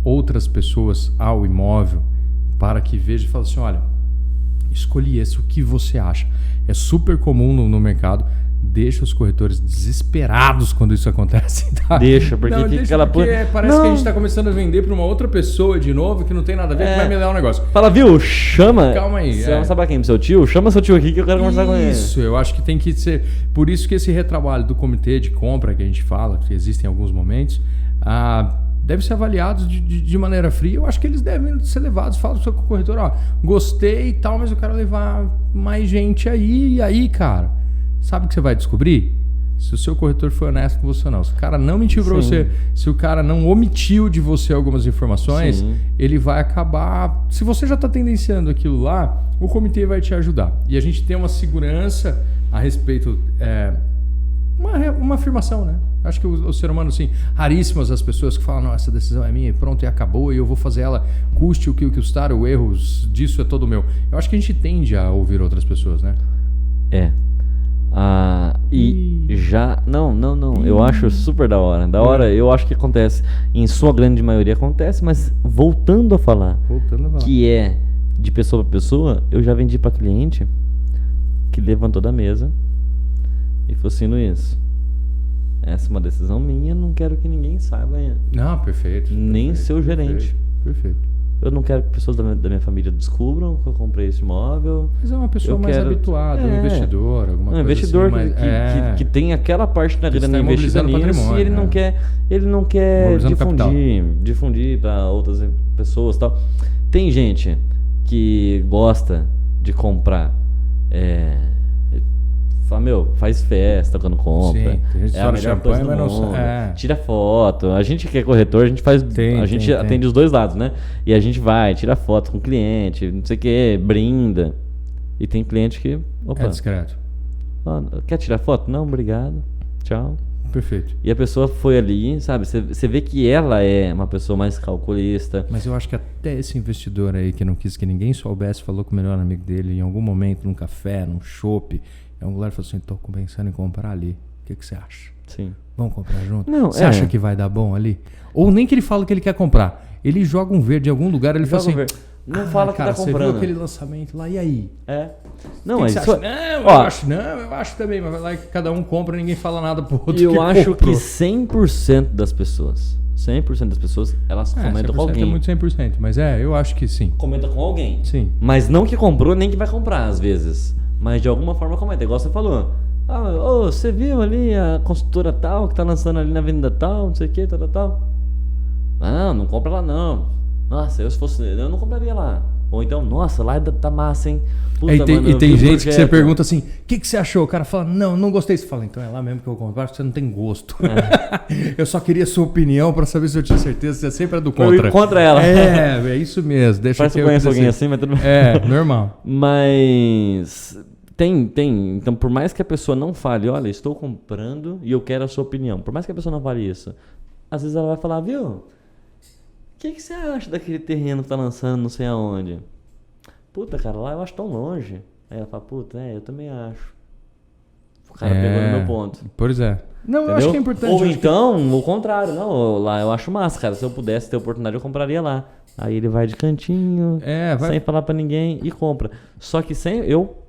[SPEAKER 1] outras pessoas ao imóvel para que veja e fale assim: olha, escolhi esse, o que você acha? É super comum no mercado. Deixa os corretores desesperados quando isso acontece, tá?
[SPEAKER 2] Porque
[SPEAKER 1] parece que a gente está começando a vender para uma outra pessoa de novo que não tem nada a ver, que vai me dar um negócio.
[SPEAKER 2] Fala, viu? Chama.
[SPEAKER 1] Calma aí.
[SPEAKER 2] Você vai saber quem? Seu tio? Chama seu tio aqui que eu quero conversar com ele.
[SPEAKER 1] Isso, eu acho que tem que ser. Por isso que esse retrabalho do comitê de compra que a gente fala, que existe em alguns momentos, deve ser avaliado de maneira fria. Eu acho que eles devem ser levados. Fala pro seu corretor: gostei e tal, mas eu quero levar mais gente aí. E aí, cara, sabe o que você vai descobrir? Se o seu corretor foi honesto com você ou não. Se o cara não mentiu pra você, se o cara não omitiu de você algumas informações, ele vai acabar... Se você já está tendenciando aquilo lá, o comitê vai te ajudar. E a gente tem uma segurança a respeito... Uma afirmação, né? Acho que o ser humano, assim, raríssimas as pessoas que falam: não, essa decisão é minha e pronto, e acabou, e eu vou fazer ela, custe o que custar, o erro disso é todo meu. Eu acho que a gente tende a ouvir outras pessoas, né?
[SPEAKER 2] Eu acho super da hora. Eu acho que acontece. Em sua grande maioria acontece, mas voltando a falar. Que é de pessoa pra pessoa, eu já vendi pra cliente que levantou da mesa e falou assim: Luiz, essa é uma decisão minha, não quero que ninguém saiba.
[SPEAKER 1] Não, perfeito.
[SPEAKER 2] Nem seu gerente.
[SPEAKER 1] Perfeito.
[SPEAKER 2] Eu não quero que pessoas da minha família descubram que eu comprei esse imóvel.
[SPEAKER 1] Mas é uma pessoa mais habituada, um investidor, alguma coisa
[SPEAKER 2] investidor
[SPEAKER 1] assim.
[SPEAKER 2] Que tem aquela parte da grana investida nisso, e ele não quer difundir para outras pessoas e tal. Tem gente que gosta de comprar, fala: faz festa quando compra.
[SPEAKER 1] Sim, tem gente que
[SPEAKER 2] a melhor coisa do mundo. Tira foto. A gente que é corretor, a gente atende os dois lados, né? E a gente vai, tira foto com o cliente, não sei o que, brinda. E tem cliente que...
[SPEAKER 1] É discreto.
[SPEAKER 2] Quer tirar foto? Não, obrigado. Tchau.
[SPEAKER 1] Perfeito.
[SPEAKER 2] E a pessoa foi ali, sabe? Você vê que ela é uma pessoa mais calculista.
[SPEAKER 1] Mas eu acho que até esse investidor aí que não quis que ninguém soubesse, falou com o melhor amigo dele em algum momento, num café, num chopp, em algum lugar, falou assim, tô pensando em comprar ali. O que você acha?
[SPEAKER 2] Sim.
[SPEAKER 1] Vamos comprar junto?
[SPEAKER 2] Não,
[SPEAKER 1] Você acha que vai dar bom ali? Ou nem que ele fala que ele quer comprar. Ele joga um verde em algum lugar, ele fala assim...
[SPEAKER 2] Não fala que
[SPEAKER 1] cara,
[SPEAKER 2] tá comprando.
[SPEAKER 1] Você viu aquele lançamento lá, e aí?
[SPEAKER 2] Não,
[SPEAKER 1] mas
[SPEAKER 2] mas
[SPEAKER 1] isso... eu acho também, mas vai lá que cada um compra e ninguém fala nada pro outro.
[SPEAKER 2] E eu acho
[SPEAKER 1] comprou.
[SPEAKER 2] que 100% das pessoas, elas comentam com alguém.
[SPEAKER 1] É muito 100%, mas eu acho que sim.
[SPEAKER 2] Comenta com alguém.
[SPEAKER 1] Sim.
[SPEAKER 2] Mas não que comprou, nem que vai comprar, às vezes. Mas de alguma forma comenta, igual você falou. Você viu ali a construtora tal, que tá lançando ali na avenida tal, não sei o que, tal. Não compra lá não. Nossa, se fosse eu não compraria lá. Ou então, nossa, lá tá massa, hein? Puta,
[SPEAKER 1] e tem gente que você pergunta assim, o que você achou? O cara fala, não gostei. Você fala, então é lá mesmo que eu vou comprar, porque você não tem gosto. Eu só queria sua opinião pra saber se eu tinha certeza. Você sempre é do contra.
[SPEAKER 2] Contra ela.
[SPEAKER 1] É isso mesmo. Deixa
[SPEAKER 2] Parece que eu conheço alguém assim, mas tudo bem.
[SPEAKER 1] Normal.
[SPEAKER 2] Mas... Tem. Então, por mais que a pessoa não fale, olha, estou comprando e eu quero a sua opinião. Por mais que a pessoa não fale isso, às vezes ela vai falar, viu? O que você acha daquele terreno que tá lançando não sei aonde? Puta, cara, lá eu acho tão longe. Aí ela fala, puta, eu também acho. O cara pegou no meu ponto.
[SPEAKER 1] Pois é. Não,
[SPEAKER 2] entendeu?
[SPEAKER 1] Eu acho que é importante.
[SPEAKER 2] Ou então, o contrário. Não, lá eu acho massa, cara. Se eu pudesse ter oportunidade, eu compraria lá. Aí ele vai de cantinho, sem falar pra ninguém e compra. Só que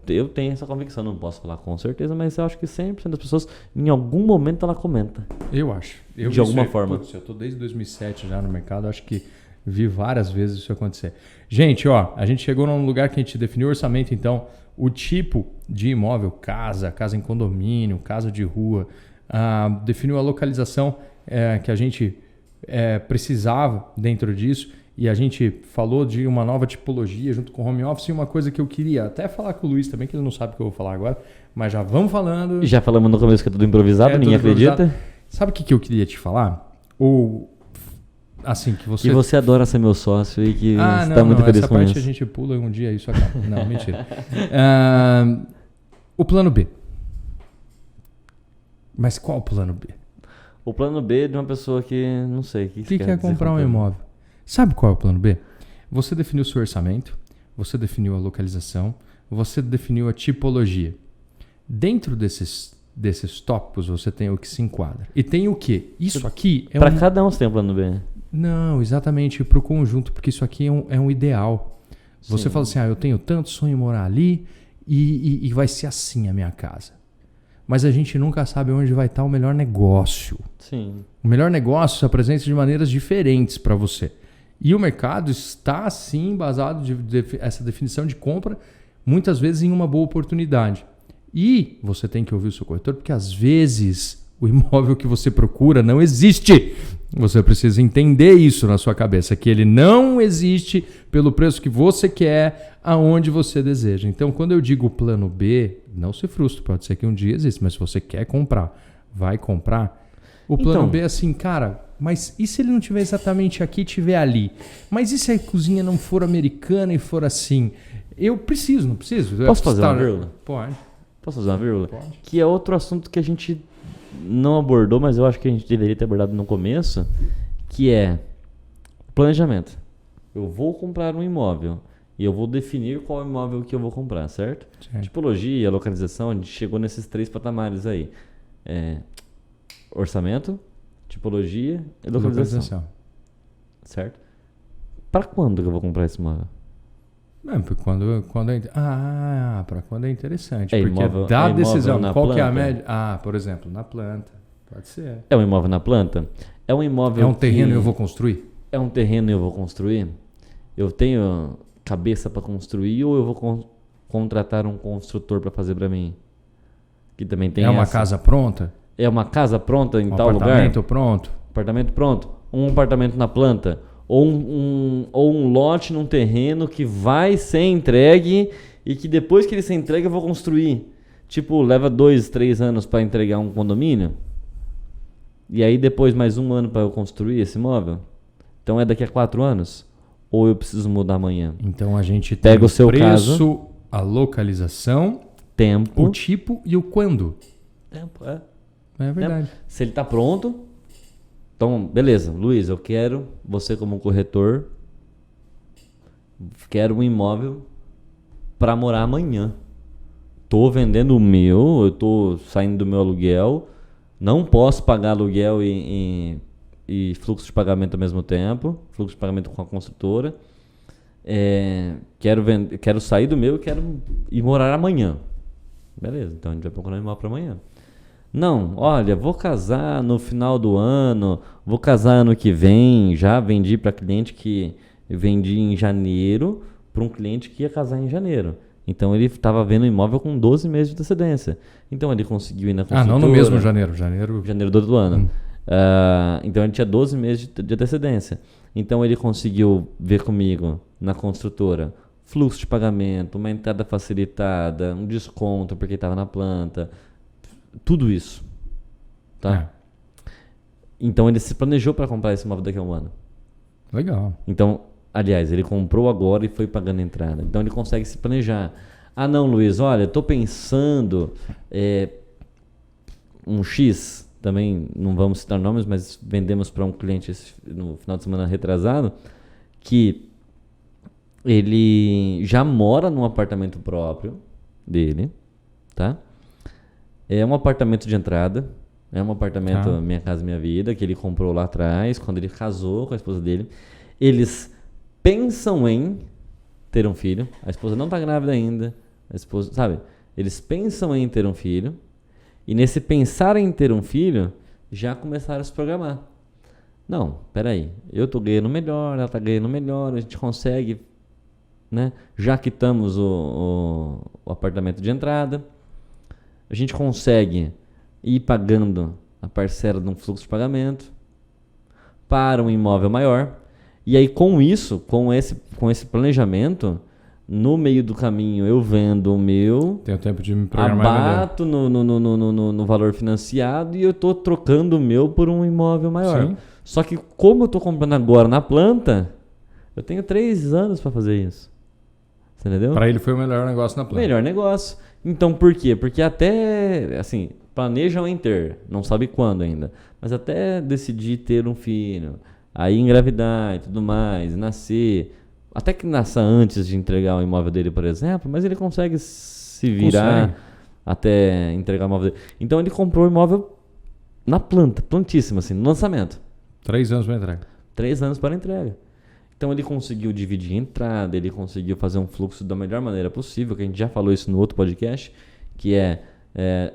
[SPEAKER 2] eu tenho essa convicção, não posso falar com certeza, mas eu acho que 100% das pessoas, em algum momento, ela comenta.
[SPEAKER 1] Eu acho.
[SPEAKER 2] De alguma forma.
[SPEAKER 1] Putz, eu tô desde 2007 já no mercado, acho que vi várias vezes isso acontecer. Gente, a gente chegou num lugar que a gente definiu o orçamento, então, o tipo de imóvel, casa em condomínio, casa de rua, definiu a localização que a gente precisava dentro disso. E a gente falou de uma nova tipologia junto com o home office e uma coisa que eu queria até falar com o Luiz também, que ele não sabe o que eu vou falar agora, mas já vamos falando.
[SPEAKER 2] Já falamos no começo que é tudo improvisado, ninguém acredita.
[SPEAKER 1] Sabe o que eu queria te falar? Ou, assim, que você...
[SPEAKER 2] Que você adora ser meu sócio e que você está muito feliz com isso.
[SPEAKER 1] Essa parte a gente pula e um dia isso acaba. Não, mentira. O plano B. Mas qual o plano B?
[SPEAKER 2] O plano B é de uma pessoa que, não sei, o
[SPEAKER 1] que quer comprar um imóvel. Sabe qual é o plano B? Você definiu o seu orçamento, você definiu a localização, você definiu a tipologia. Dentro desses tópicos você tem o que se enquadra. E tem o quê? Isso aqui é
[SPEAKER 2] para cada um você tem um plano B.
[SPEAKER 1] Não, exatamente, para o conjunto, porque isso aqui é um ideal. Você Sim. fala assim, eu tenho tanto sonho em morar ali e vai ser assim a minha casa. Mas a gente nunca sabe onde vai estar o melhor negócio.
[SPEAKER 2] Sim.
[SPEAKER 1] O melhor negócio se apresenta de maneiras diferentes para você. E o mercado está, sim, embasado essa definição de compra, muitas vezes em uma boa oportunidade. E você tem que ouvir o seu corretor, porque às vezes o imóvel que você procura não existe. Você precisa entender isso na sua cabeça, que ele não existe pelo preço que você quer, aonde você deseja. Então, quando eu digo plano B, não se frustre, pode ser que um dia exista, mas se você quer comprar, vai comprar. O plano B é assim, cara, mas e se ele não tiver exatamente aqui e tiver ali? Mas e se a cozinha não for americana e for assim? Eu preciso, não preciso?
[SPEAKER 2] Posso fazer uma vírgula?
[SPEAKER 1] Pode.
[SPEAKER 2] Posso fazer uma vírgula?
[SPEAKER 1] Pode.
[SPEAKER 2] Que é outro assunto que a gente não abordou, mas eu acho que a gente deveria ter abordado no começo, que é planejamento. Eu vou comprar um imóvel e eu vou definir qual imóvel que eu vou comprar, certo? Tipologia, localização, a gente chegou nesses 3 patamares aí. Orçamento, tipologia e localização. Certo? Para quando que eu vou comprar esse imóvel?
[SPEAKER 1] Para quando é interessante. Porque
[SPEAKER 2] imóvel,
[SPEAKER 1] dá decisão. Qual
[SPEAKER 2] planta?
[SPEAKER 1] Que é a média? Por exemplo, na planta. Pode ser.
[SPEAKER 2] É um imóvel na planta? É um imóvel.
[SPEAKER 1] É um terreno e eu vou construir?
[SPEAKER 2] É um terreno e eu vou construir? Eu tenho cabeça para construir ou eu vou contratar um construtor para fazer para mim? Que também tem
[SPEAKER 1] uma casa pronta?
[SPEAKER 2] É uma casa pronta em tal lugar?
[SPEAKER 1] Apartamento pronto?
[SPEAKER 2] Apartamento pronto. Um apartamento na planta? Ou um lote num terreno que vai ser entregue e que depois que ele ser entregue eu vou construir. Tipo, leva 2, 3 anos para entregar um condomínio. E aí depois mais 1 ano para eu construir esse imóvel. Então é daqui a 4 anos? Ou eu preciso mudar amanhã?
[SPEAKER 1] Então a gente
[SPEAKER 2] pega
[SPEAKER 1] tem
[SPEAKER 2] o seu
[SPEAKER 1] preço,
[SPEAKER 2] caso,
[SPEAKER 1] a localização,
[SPEAKER 2] tempo,
[SPEAKER 1] o tipo e o quando.
[SPEAKER 2] Tempo,
[SPEAKER 1] É verdade.
[SPEAKER 2] Né? Se ele tá pronto, então, beleza, Luiz, eu quero você como corretor, quero um imóvel para morar amanhã. Tô vendendo o meu, eu tô saindo do meu aluguel, não posso pagar aluguel e fluxo de pagamento ao mesmo tempo, fluxo de pagamento com a construtora. Quero sair do meu e quero ir morar amanhã. Beleza, então a gente vai procurar um imóvel para amanhã. Não, olha, vou casar no final do ano, vou casar ano que vem, já vendi para cliente que vendi em janeiro para um cliente que ia casar em janeiro. Então ele estava vendo imóvel com 12 meses de antecedência. Então ele conseguiu ir na construtora.
[SPEAKER 1] Não no mesmo janeiro.
[SPEAKER 2] Janeiro do outro ano. Então ele tinha 12 meses de antecedência. Então ele conseguiu ver comigo na construtora fluxo de pagamento, uma entrada facilitada, um desconto porque estava na planta, tudo isso. Tá? Então ele se planejou para comprar esse imóvel daqui a um ano.
[SPEAKER 1] Legal.
[SPEAKER 2] Então, aliás, ele comprou agora e foi pagando a entrada. Então ele consegue se planejar. Ah não, Luiz, olha, estou pensando um X, também não vamos citar nomes, mas vendemos para um cliente no final de semana retrasado, que ele já mora num apartamento próprio dele, tá? É um apartamento de entrada, é um apartamento Minha Casa Minha Vida, que ele comprou lá atrás, quando ele casou com a esposa dele. Eles pensam em ter um filho, a esposa não está grávida ainda, a esposa, sabe? Eles pensam em ter um filho, e nesse pensar em ter um filho, já começaram a se programar. Não, peraí, eu estou ganhando melhor, ela está ganhando melhor, a gente consegue, né? Já quitamos o apartamento de entrada, a gente consegue ir pagando a parcela de um fluxo de pagamento para um imóvel maior. E aí com isso, com esse planejamento, no meio do caminho eu vendo o meu,
[SPEAKER 1] tenho tempo de me programar,
[SPEAKER 2] abato no valor financiado e eu estou trocando o meu por um imóvel maior. Sim. Só que como eu estou comprando agora na planta, eu tenho 3 anos para fazer isso. Você entendeu?
[SPEAKER 1] Para ele foi o melhor negócio na planta.
[SPEAKER 2] Melhor negócio. Então por quê? Porque até, assim, planejam em ter, não sabe quando ainda, mas até decidir ter um filho, aí engravidar e tudo mais, nascer, até que nasça antes de entregar o imóvel dele, por exemplo, mas ele consegue se virar até entregar o imóvel dele. Então ele comprou o imóvel na planta, plantíssimo, assim, no lançamento.
[SPEAKER 1] 3 anos para entrega.
[SPEAKER 2] 3 anos para entrega. Então ele conseguiu dividir a entrada, ele conseguiu fazer um fluxo da melhor maneira possível, que a gente já falou isso no outro podcast, que é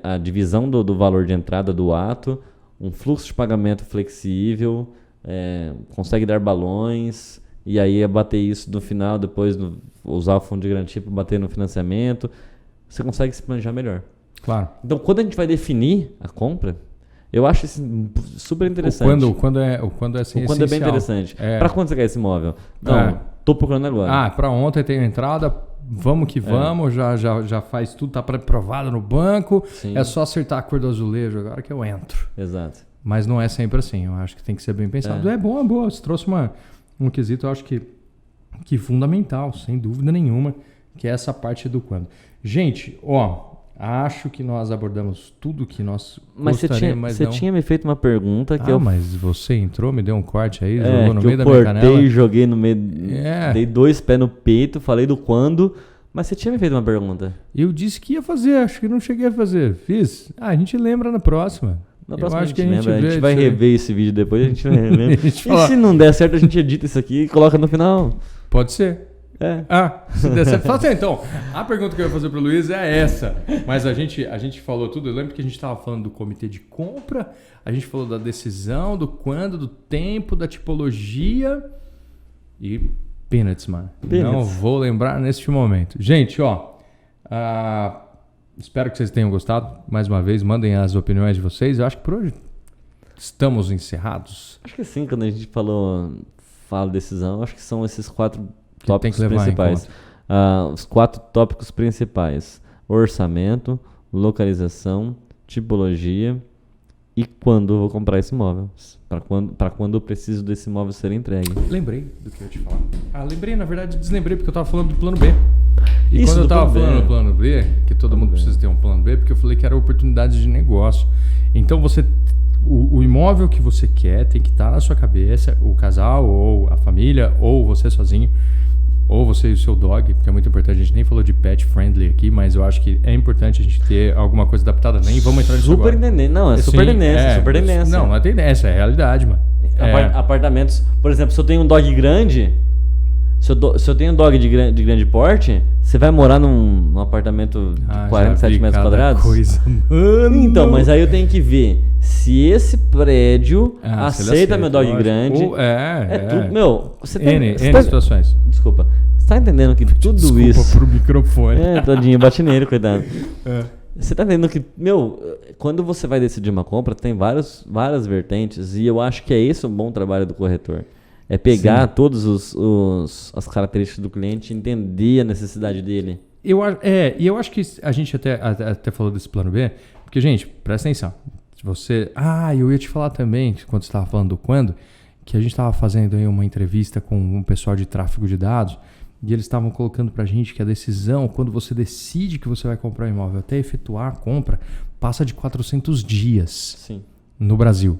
[SPEAKER 2] a divisão do valor de entrada do ato, um fluxo de pagamento flexível, consegue dar balões, e aí abater isso no final, depois usar o fundo de garantia para bater no financiamento, você consegue se planejar melhor.
[SPEAKER 1] Claro.
[SPEAKER 2] Então quando a gente vai definir a compra, eu acho isso super interessante.
[SPEAKER 1] Quando é assim,
[SPEAKER 2] quando é bem interessante. Para quando você quer esse imóvel? Então, tô procurando agora.
[SPEAKER 1] Para ontem tem entrada, vamos que vamos, já faz tudo, tá pré-aprovado no banco. Sim. É só acertar a cor do azulejo agora que eu entro.
[SPEAKER 2] Exato.
[SPEAKER 1] Mas não é sempre assim, eu acho que tem que ser bem pensado. É boa, você trouxe um quesito, eu acho que fundamental, sem dúvida nenhuma, que é essa parte do quando. Gente, acho que nós abordamos tudo que nós gostaríamos, mas
[SPEAKER 2] você tinha me feito uma pergunta que
[SPEAKER 1] mas você entrou, me deu um corte aí, jogou no meio da minha canela.
[SPEAKER 2] Eu cortei, joguei no meio, dei 2 pés no peito, falei do quando, mas você tinha me feito uma pergunta.
[SPEAKER 1] Eu disse que ia fazer, acho que não cheguei a fazer. Fiz. A gente lembra na próxima.
[SPEAKER 2] Na próxima a gente vai rever esse vídeo depois, a gente vai rever. E se não der certo, a gente edita isso aqui e coloca no final.
[SPEAKER 1] Pode ser. Se der certo, fala assim, então, a pergunta que eu ia fazer pro Luiz é essa, mas a gente falou tudo, eu lembro que a gente estava falando do comitê de compra, a gente falou da decisão, do quando, do tempo, da tipologia e peanuts, mano. Não vou lembrar neste momento. Gente, espero que vocês tenham gostado, mais uma vez, mandem as opiniões de vocês, eu acho que por hoje estamos encerrados.
[SPEAKER 2] Acho que sim, quando a gente fala decisão, acho que são esses 4 tópicos principais. Os 4 tópicos principais: orçamento, localização, tipologia e quando eu vou comprar esse imóvel. Para quando eu preciso desse imóvel ser entregue.
[SPEAKER 1] Lembrei do que eu ia te falar. Lembrei, na verdade, deslembrei, porque eu estava falando do plano B. E
[SPEAKER 2] Isso
[SPEAKER 1] quando eu
[SPEAKER 2] do
[SPEAKER 1] tava
[SPEAKER 2] plano B.
[SPEAKER 1] falando do plano B, que todo mundo precisa ter um plano B, porque eu falei que era oportunidades de negócio. Então o imóvel que você quer tem que estar na sua cabeça, o casal, ou a família, ou você sozinho, ou você e o seu dog, porque é muito importante. A gente nem falou de pet friendly aqui, mas eu acho que é importante a gente ter alguma coisa adaptada. Nem vamos entrar nisso agora.
[SPEAKER 2] Super tendência. Não, é super tendência, super tendência.
[SPEAKER 1] Não é tendência, é realidade, mano.
[SPEAKER 2] Apartamentos, por exemplo, se eu tenho um dog grande, se eu tenho um dog de grande porte, você vai morar num apartamento de 47 metros quadrados?
[SPEAKER 1] Coisa, mano.
[SPEAKER 2] Então, mas aí eu tenho que ver se esse prédio aceita meu dog grande. Tudo, meu, você tem
[SPEAKER 1] N situações.
[SPEAKER 2] Desculpa. Você tá entendendo que tudo isso...
[SPEAKER 1] Desculpa pro microfone.
[SPEAKER 2] Tadinho, bate nele, coitado. Você tá entendendo que, meu, quando você vai decidir uma compra, tem várias vertentes, e eu acho que é esse o bom trabalho do corretor. É pegar todas as características do cliente e entender a necessidade dele.
[SPEAKER 1] E eu acho que a gente até falou desse plano B, porque, gente, presta atenção. Eu ia te falar também, quando você estava falando do quando, que a gente estava fazendo aí uma entrevista com um pessoal de tráfego de dados, e eles estavam colocando pra gente que a decisão, quando você decide que você vai comprar um imóvel até efetuar a compra, passa de 400 dias.
[SPEAKER 2] Sim.
[SPEAKER 1] No Brasil.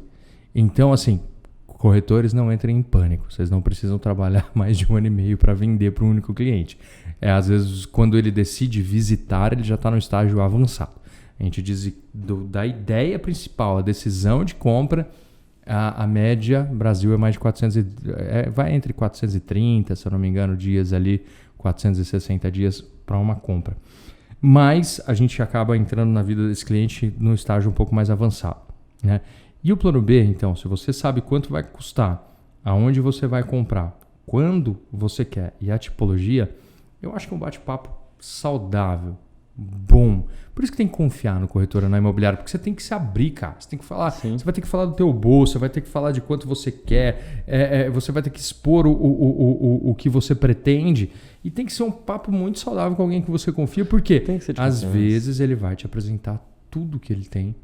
[SPEAKER 1] Então, assim, corretores não entrem em pânico. Vocês não precisam trabalhar mais de 1 ano e meio para vender para um único cliente. Às vezes, quando ele decide visitar, ele já está no estágio avançado. A gente diz da ideia principal, a decisão de compra, a média Brasil é mais de 400, vai entre 430, se eu não me engano, dias ali, 460 dias para uma compra. Mas a gente acaba entrando na vida desse cliente no estágio um pouco mais avançado, né? E o plano B, então, se você sabe quanto vai custar, aonde você vai comprar, quando você quer e a tipologia, eu acho que é um bate-papo saudável, bom. Por isso que tem que confiar no corretor ou na imobiliária, porque você tem que se abrir, cara. Você tem que falar, Você vai ter que falar do teu bolso, você vai ter que falar de quanto você quer, você vai ter que expor o que você pretende. E tem que ser um papo muito saudável com alguém que você confia, porque às vezes ele vai te apresentar tudo que ele tem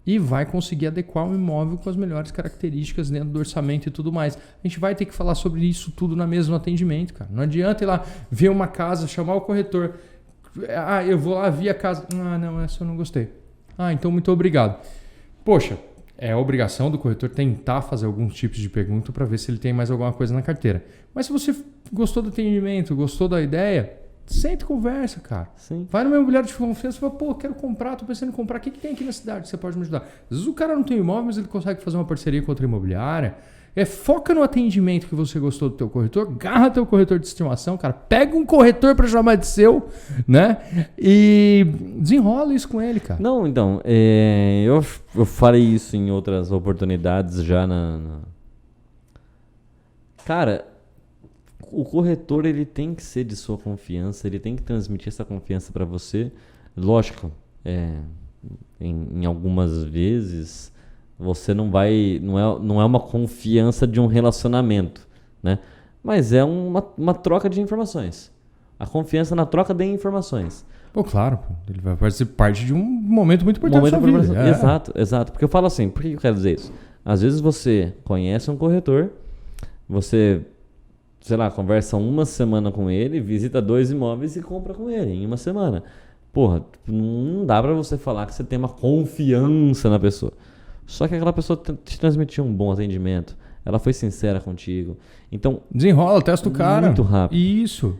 [SPEAKER 1] e vai conseguir adequar o imóvel com as melhores características dentro do orçamento e tudo mais. A gente vai ter que falar sobre isso tudo no mesmo atendimento, cara. Não adianta ir lá ver uma casa, chamar o corretor. Eu vou lá, vi a casa. Não, essa eu não gostei. Então muito obrigado. Poxa, é a obrigação do corretor tentar fazer alguns tipos de pergunta para ver se ele tem mais alguma coisa na carteira. Mas se você gostou do atendimento, gostou da ideia, senta e conversa, cara.
[SPEAKER 2] Sim.
[SPEAKER 1] Vai no meu imobiliário de confiança e fala, quero comprar, tô pensando em comprar. O que tem aqui na cidade que você pode me ajudar? Às vezes o cara não tem imóvel, mas ele consegue fazer uma parceria com outra imobiliária. Foca no atendimento que você gostou do teu corretor, garra teu corretor de estimação, cara. Pega um corretor para chamar de seu, né? E desenrola isso com ele, cara.
[SPEAKER 2] Não, então, eu falei isso em outras oportunidades já Cara, o corretor, ele tem que ser de sua confiança, ele tem que transmitir essa confiança para você. Lógico, em algumas vezes você não é uma confiança de um relacionamento, né? Mas é uma troca de informações. A confiança na troca de informações.
[SPEAKER 1] Claro, ele vai fazer parte de um momento muito importante da sua vida.
[SPEAKER 2] Exato. Porque eu falo assim, por que eu quero dizer isso? Às vezes você conhece um corretor, você, sei lá, conversa uma semana com ele, visita 2 imóveis e compra com ele em uma semana. Porra, não dá pra você falar que você tem uma confiança na pessoa. Só que aquela pessoa te transmitiu um bom atendimento. Ela foi sincera contigo. Então,
[SPEAKER 1] desenrola, testa o cara.
[SPEAKER 2] Muito rápido.
[SPEAKER 1] Isso.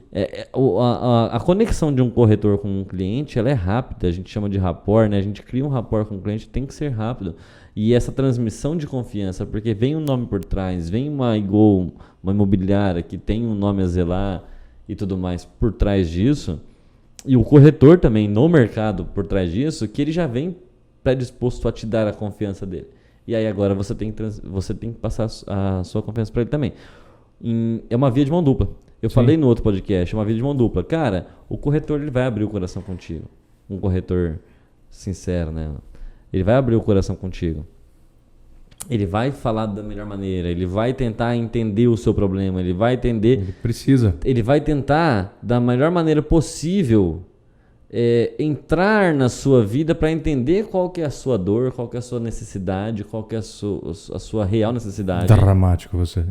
[SPEAKER 2] A conexão de um corretor com um cliente, ela é rápida. A gente chama de rapport, né? A gente cria um rapport com o cliente, tem que ser rápido. E essa transmissão de confiança, porque vem um nome por trás, vem uma imobiliária que tem um nome a zelar e tudo mais por trás disso, e o corretor também no mercado por trás disso, que ele já vem predisposto a te dar a confiança dele. E aí agora você tem que passar a sua confiança para ele também. É uma via de mão dupla. Eu falei no outro podcast, é uma via de mão dupla. Cara, o corretor, ele vai abrir o coração contigo. Um corretor sincero, né? Ele vai abrir o coração contigo. Ele vai falar da melhor maneira, ele vai tentar entender o seu problema, ele vai entender...
[SPEAKER 1] Ele precisa.
[SPEAKER 2] Ele vai tentar, da melhor maneira possível, entrar na sua vida para entender qual que é a sua dor, qual que é a sua necessidade, qual que é a sua real necessidade.
[SPEAKER 1] Dramático você.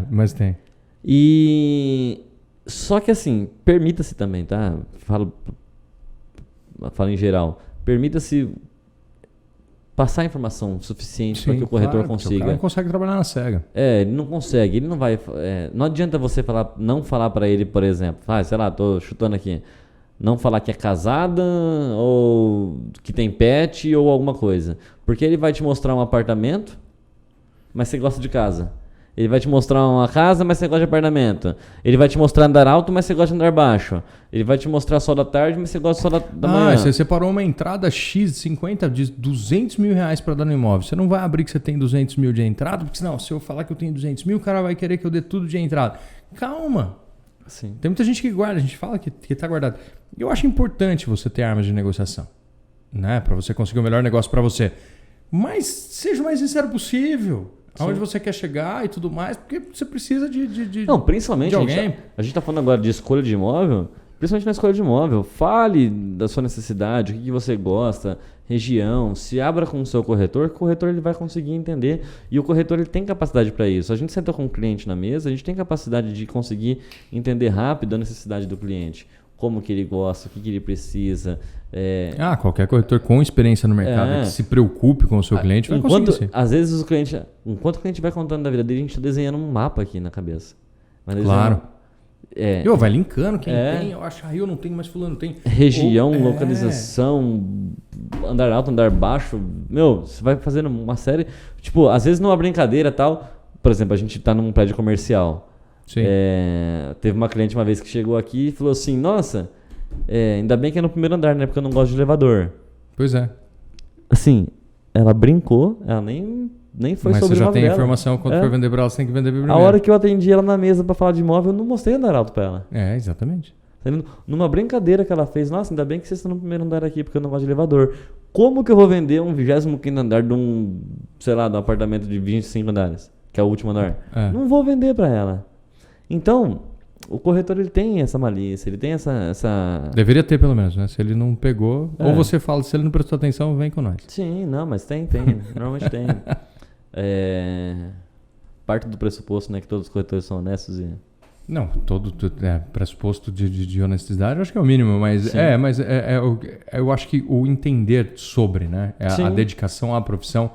[SPEAKER 1] Mas tem.
[SPEAKER 2] E Só que assim, permita-se também, tá? Falo em geral. Permita-se passar informação suficiente para que o corretor consiga. O cara
[SPEAKER 1] não consegue trabalhar na cega.
[SPEAKER 2] Ele não consegue, ele não vai. Não adianta você não falar para ele, por exemplo, sei lá, tô chutando aqui, não falar que é casada ou que tem pet ou alguma coisa, porque ele vai te mostrar um apartamento, mas você gosta de casa. Ele vai te mostrar uma casa, mas você gosta de apartamento. Ele vai te mostrar andar alto, mas você gosta de andar baixo. Ele vai te mostrar sol da tarde, mas você gosta só da manhã.
[SPEAKER 1] Você separou uma entrada X de 50, de 200 mil reais para dar no imóvel. Você não vai abrir que você tem 200 mil de entrada, porque senão, se eu falar que eu tenho 200 mil, o cara vai querer que eu dê tudo de entrada. Calma.
[SPEAKER 2] Sim.
[SPEAKER 1] Tem muita gente que guarda, a gente fala que tá guardado. Eu acho importante você ter armas de negociação, né? Para você conseguir o melhor negócio para você. Mas seja o mais sincero possível. Aonde você quer chegar e tudo mais, porque você precisa de
[SPEAKER 2] Não, principalmente,
[SPEAKER 1] de alguém.
[SPEAKER 2] A gente tá falando agora de escolha de imóvel, principalmente na escolha de imóvel. Fale da sua necessidade, o que você gosta, região, se abra com o seu corretor, que o corretor ele vai conseguir entender. E o corretor ele tem capacidade para isso. A gente senta com o cliente na mesa, a gente tem capacidade de conseguir entender rápido a necessidade do cliente. Como que ele gosta, o que ele precisa.
[SPEAKER 1] Qualquer corretor com experiência no mercado que se preocupe com o seu cliente vai conseguir.
[SPEAKER 2] Às vezes enquanto o cliente vai contando da vida dele, a gente está desenhando um mapa aqui na cabeça.
[SPEAKER 1] Claro. Vai linkando quem tem, eu acho, eu não tenho, mas fulano tem.
[SPEAKER 2] Região, localização, andar alto, andar baixo. Você vai fazendo uma série. Tipo, às vezes numa brincadeira e tal. Por exemplo, a gente está num prédio comercial.
[SPEAKER 1] Sim.
[SPEAKER 2] Teve uma cliente uma vez que chegou aqui e falou assim, nossa, ainda bem que é no primeiro andar, né? Porque eu não gosto de elevador.
[SPEAKER 1] Pois é.
[SPEAKER 2] Assim, ela brincou, ela nem foi
[SPEAKER 1] mas
[SPEAKER 2] sobre o imóvel dela. Mas você já tem
[SPEAKER 1] informação, quando for vender pra ela, você tem que vender primeiro.
[SPEAKER 2] A hora que eu atendi ela na mesa pra falar de imóvel, eu não mostrei andar alto pra ela.
[SPEAKER 1] Exatamente.
[SPEAKER 2] Numa brincadeira que ela fez, nossa, ainda bem que vocês estão no primeiro andar aqui, porque eu não gosto de elevador. Como que eu vou vender um 25º andar de um apartamento de 25 andares, que é o último andar? Não vou vender pra ela. Então, o corretor ele tem essa malícia, ele tem essa...
[SPEAKER 1] Deveria ter pelo menos, né? Se ele não pegou, ou você fala, se ele não prestou atenção, vem com nós.
[SPEAKER 2] Sim, não, mas tem. Normalmente tem. Parte do pressuposto, né, que todos os corretores são honestos e...
[SPEAKER 1] Não, todo pressuposto de honestidade, eu acho que é o mínimo, mas eu acho que o entender sobre, né? A dedicação à profissão,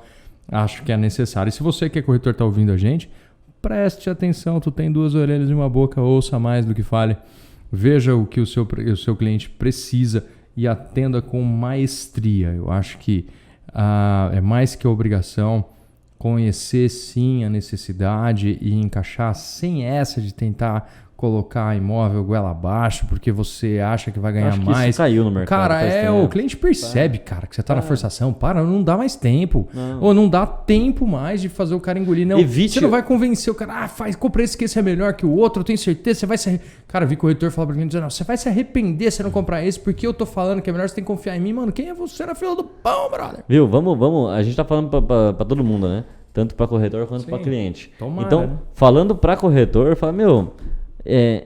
[SPEAKER 1] acho que é necessário. E se você que é corretor está ouvindo a gente, preste atenção, tu tem 2 orelhas e uma boca, ouça mais do que fale. Veja o que o seu cliente precisa e atenda com maestria. Eu acho que é mais que obrigação conhecer sim a necessidade e encaixar sem essa de tentar colocar imóvel goela abaixo porque você acha que vai ganhar mais.
[SPEAKER 2] Isso caiu no mercado.
[SPEAKER 1] Cara, o cliente percebe, cara, que você tá na forçação. Não dá mais tempo. Ou não dá tempo mais de fazer o cara engolir. Não, você não vai convencer o cara, comprei esse que esse é melhor que o outro, eu tenho certeza, você vai se... Cara, vi corretor falar pra mim, dizendo, você vai se arrepender se não comprar esse, porque eu tô falando que é melhor, você tem que confiar em mim. Mano, quem é você na fila do pão, brother?
[SPEAKER 2] Viu, vamos, a gente tá falando pra todo mundo, né? Tanto pra corretor quanto pra cliente.
[SPEAKER 1] Tomara,
[SPEAKER 2] então,
[SPEAKER 1] né?
[SPEAKER 2] falando pra corretor, fala,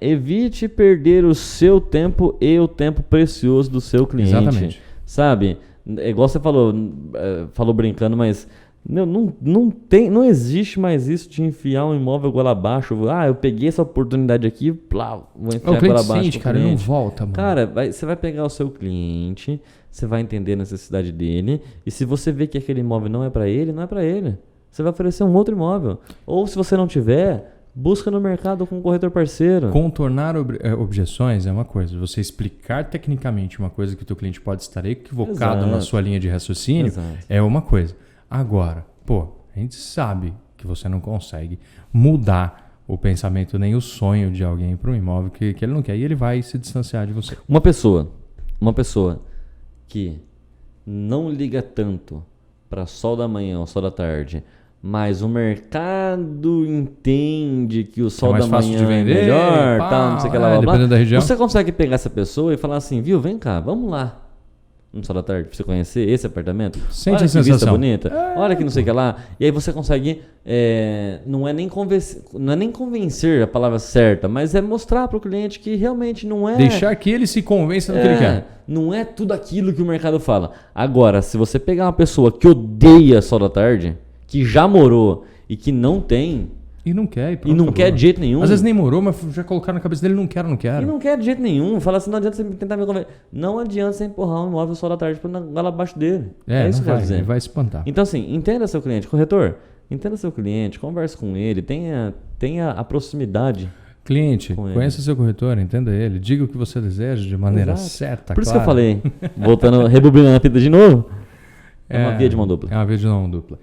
[SPEAKER 2] evite perder o seu tempo e o tempo precioso do seu cliente.
[SPEAKER 1] Exatamente.
[SPEAKER 2] Sabe? Igual você falou brincando, mas não existe mais isso de enfiar um imóvel goela abaixo. Eu peguei essa oportunidade aqui, vou enfiar goela abaixo.
[SPEAKER 1] Sente, cara, não volta, mano.
[SPEAKER 2] Cara, você vai pegar o seu cliente, você vai entender a necessidade dele, e se você vê que aquele imóvel não é para ele, não é para ele. Você vai oferecer um outro imóvel. Ou se você não tiver, busca no mercado com um corretor parceiro.
[SPEAKER 1] Contornar objeções é uma coisa. Você explicar tecnicamente uma coisa que o teu cliente pode estar equivocado na sua linha de raciocínio é uma coisa. Agora, a gente sabe que você não consegue mudar o pensamento nem o sonho de alguém para um imóvel que ele não quer e ele vai se distanciar de você.
[SPEAKER 2] Uma pessoa que não liga tanto para sol da manhã ou sol da tarde, mas o mercado entende que o sol da manhã é melhor, não sei o que lá,
[SPEAKER 1] dependendo da região.
[SPEAKER 2] Você consegue pegar essa pessoa e falar assim, viu, vem cá, vamos lá no sol da tarde pra você conhecer esse apartamento?
[SPEAKER 1] Sente
[SPEAKER 2] olha
[SPEAKER 1] a
[SPEAKER 2] que vista
[SPEAKER 1] sensação
[SPEAKER 2] bonita, olha que não sei o que lá. E aí você consegue, não é nem convencer a palavra certa, mas é mostrar para o cliente que realmente não é...
[SPEAKER 1] Deixar que ele se convença do que ele quer.
[SPEAKER 2] Não é tudo aquilo que o mercado fala. Agora, se você pegar uma pessoa que odeia sol da tarde, que já morou e que não tem...
[SPEAKER 1] E não quer,
[SPEAKER 2] E não quer de jeito nenhum.
[SPEAKER 1] Às vezes nem morou, mas já colocaram na cabeça dele, não quero.
[SPEAKER 2] E não quer de jeito nenhum. Fala assim, não adianta você tentar me convencer. Não adianta você empurrar um imóvel só da tarde pra lá abaixo dele.
[SPEAKER 1] É isso
[SPEAKER 2] que eu quero dizer.
[SPEAKER 1] Ele vai espantar.
[SPEAKER 2] Então assim, entenda seu cliente. Corretor, entenda seu cliente, converse com ele, tenha a proximidade.
[SPEAKER 1] Cliente, conheça seu corretor, entenda ele. Diga o que você deseja de maneira certa,
[SPEAKER 2] Por isso que eu falei, voltando, rebobinando a fita de novo, é uma via de mão dupla.
[SPEAKER 1] É uma via de mão dupla.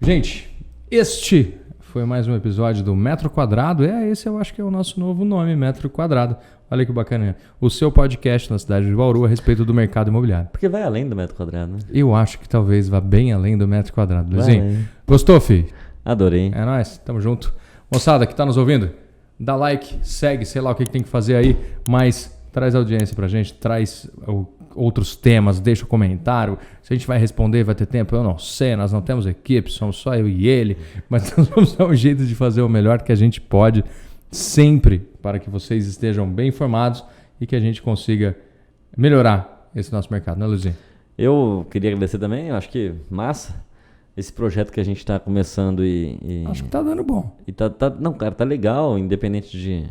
[SPEAKER 1] Gente, este foi mais um episódio do Metro Quadrado. Esse eu acho que é o nosso novo nome, Metro Quadrado. Olha que bacana. O seu podcast na cidade de Bauru a respeito do mercado imobiliário.
[SPEAKER 2] Porque vai além do metro quadrado, né?
[SPEAKER 1] Eu acho que talvez vá bem além do metro quadrado. Luizinho, gostou, fi?
[SPEAKER 2] Adorei.
[SPEAKER 1] É nóis, tamo junto. Moçada que tá nos ouvindo, dá like, segue, sei lá o que tem que fazer aí, mas traz audiência pra gente, traz outros temas, deixa o comentário. Se a gente vai responder, vai ter tempo, eu não sei, nós não temos equipe, somos só eu e ele, mas nós vamos dar um jeito de fazer o melhor que a gente pode, sempre para que vocês estejam bem informados e que a gente consiga melhorar esse nosso mercado, né, Luizinho?
[SPEAKER 2] Eu queria agradecer também, eu acho que massa esse projeto que a gente está começando e...
[SPEAKER 1] Acho que tá dando bom.
[SPEAKER 2] E não, cara, tá legal, independente de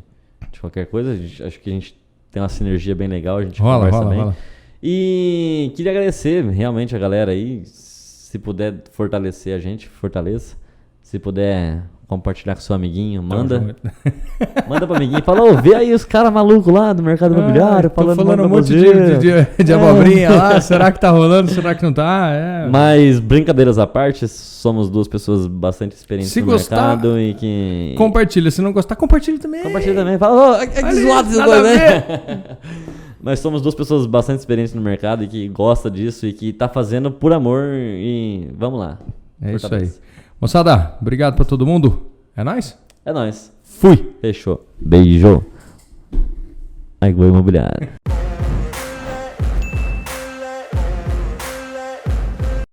[SPEAKER 2] qualquer coisa, acho que a gente tem uma sinergia bem legal, a gente conversa bem. Rola. E queria agradecer realmente a galera aí, se puder fortalecer a gente, fortaleça. Se puder compartilhar com seu amiguinho, manda. Manda pro amiguinho e fala, vê aí os caras malucos lá do mercado imobiliário.
[SPEAKER 1] Tô falando um monte de abobrinha lá, será que tá rolando, será que não tá?
[SPEAKER 2] Mas brincadeiras à parte, somos duas pessoas bastante experientes no mercado e que...
[SPEAKER 1] Compartilha, se não gostar, compartilha também.
[SPEAKER 2] Compartilha também, fala, que zoado esses dois, né? Mas somos duas pessoas bastante experientes no mercado e que gosta disso e que tá fazendo por amor e vamos lá.
[SPEAKER 1] É isso aí. Moçada, obrigado pra todo mundo. É nóis?
[SPEAKER 2] É nóis.
[SPEAKER 1] Fui.
[SPEAKER 2] Fechou. Beijo. Aí, Imobiliário.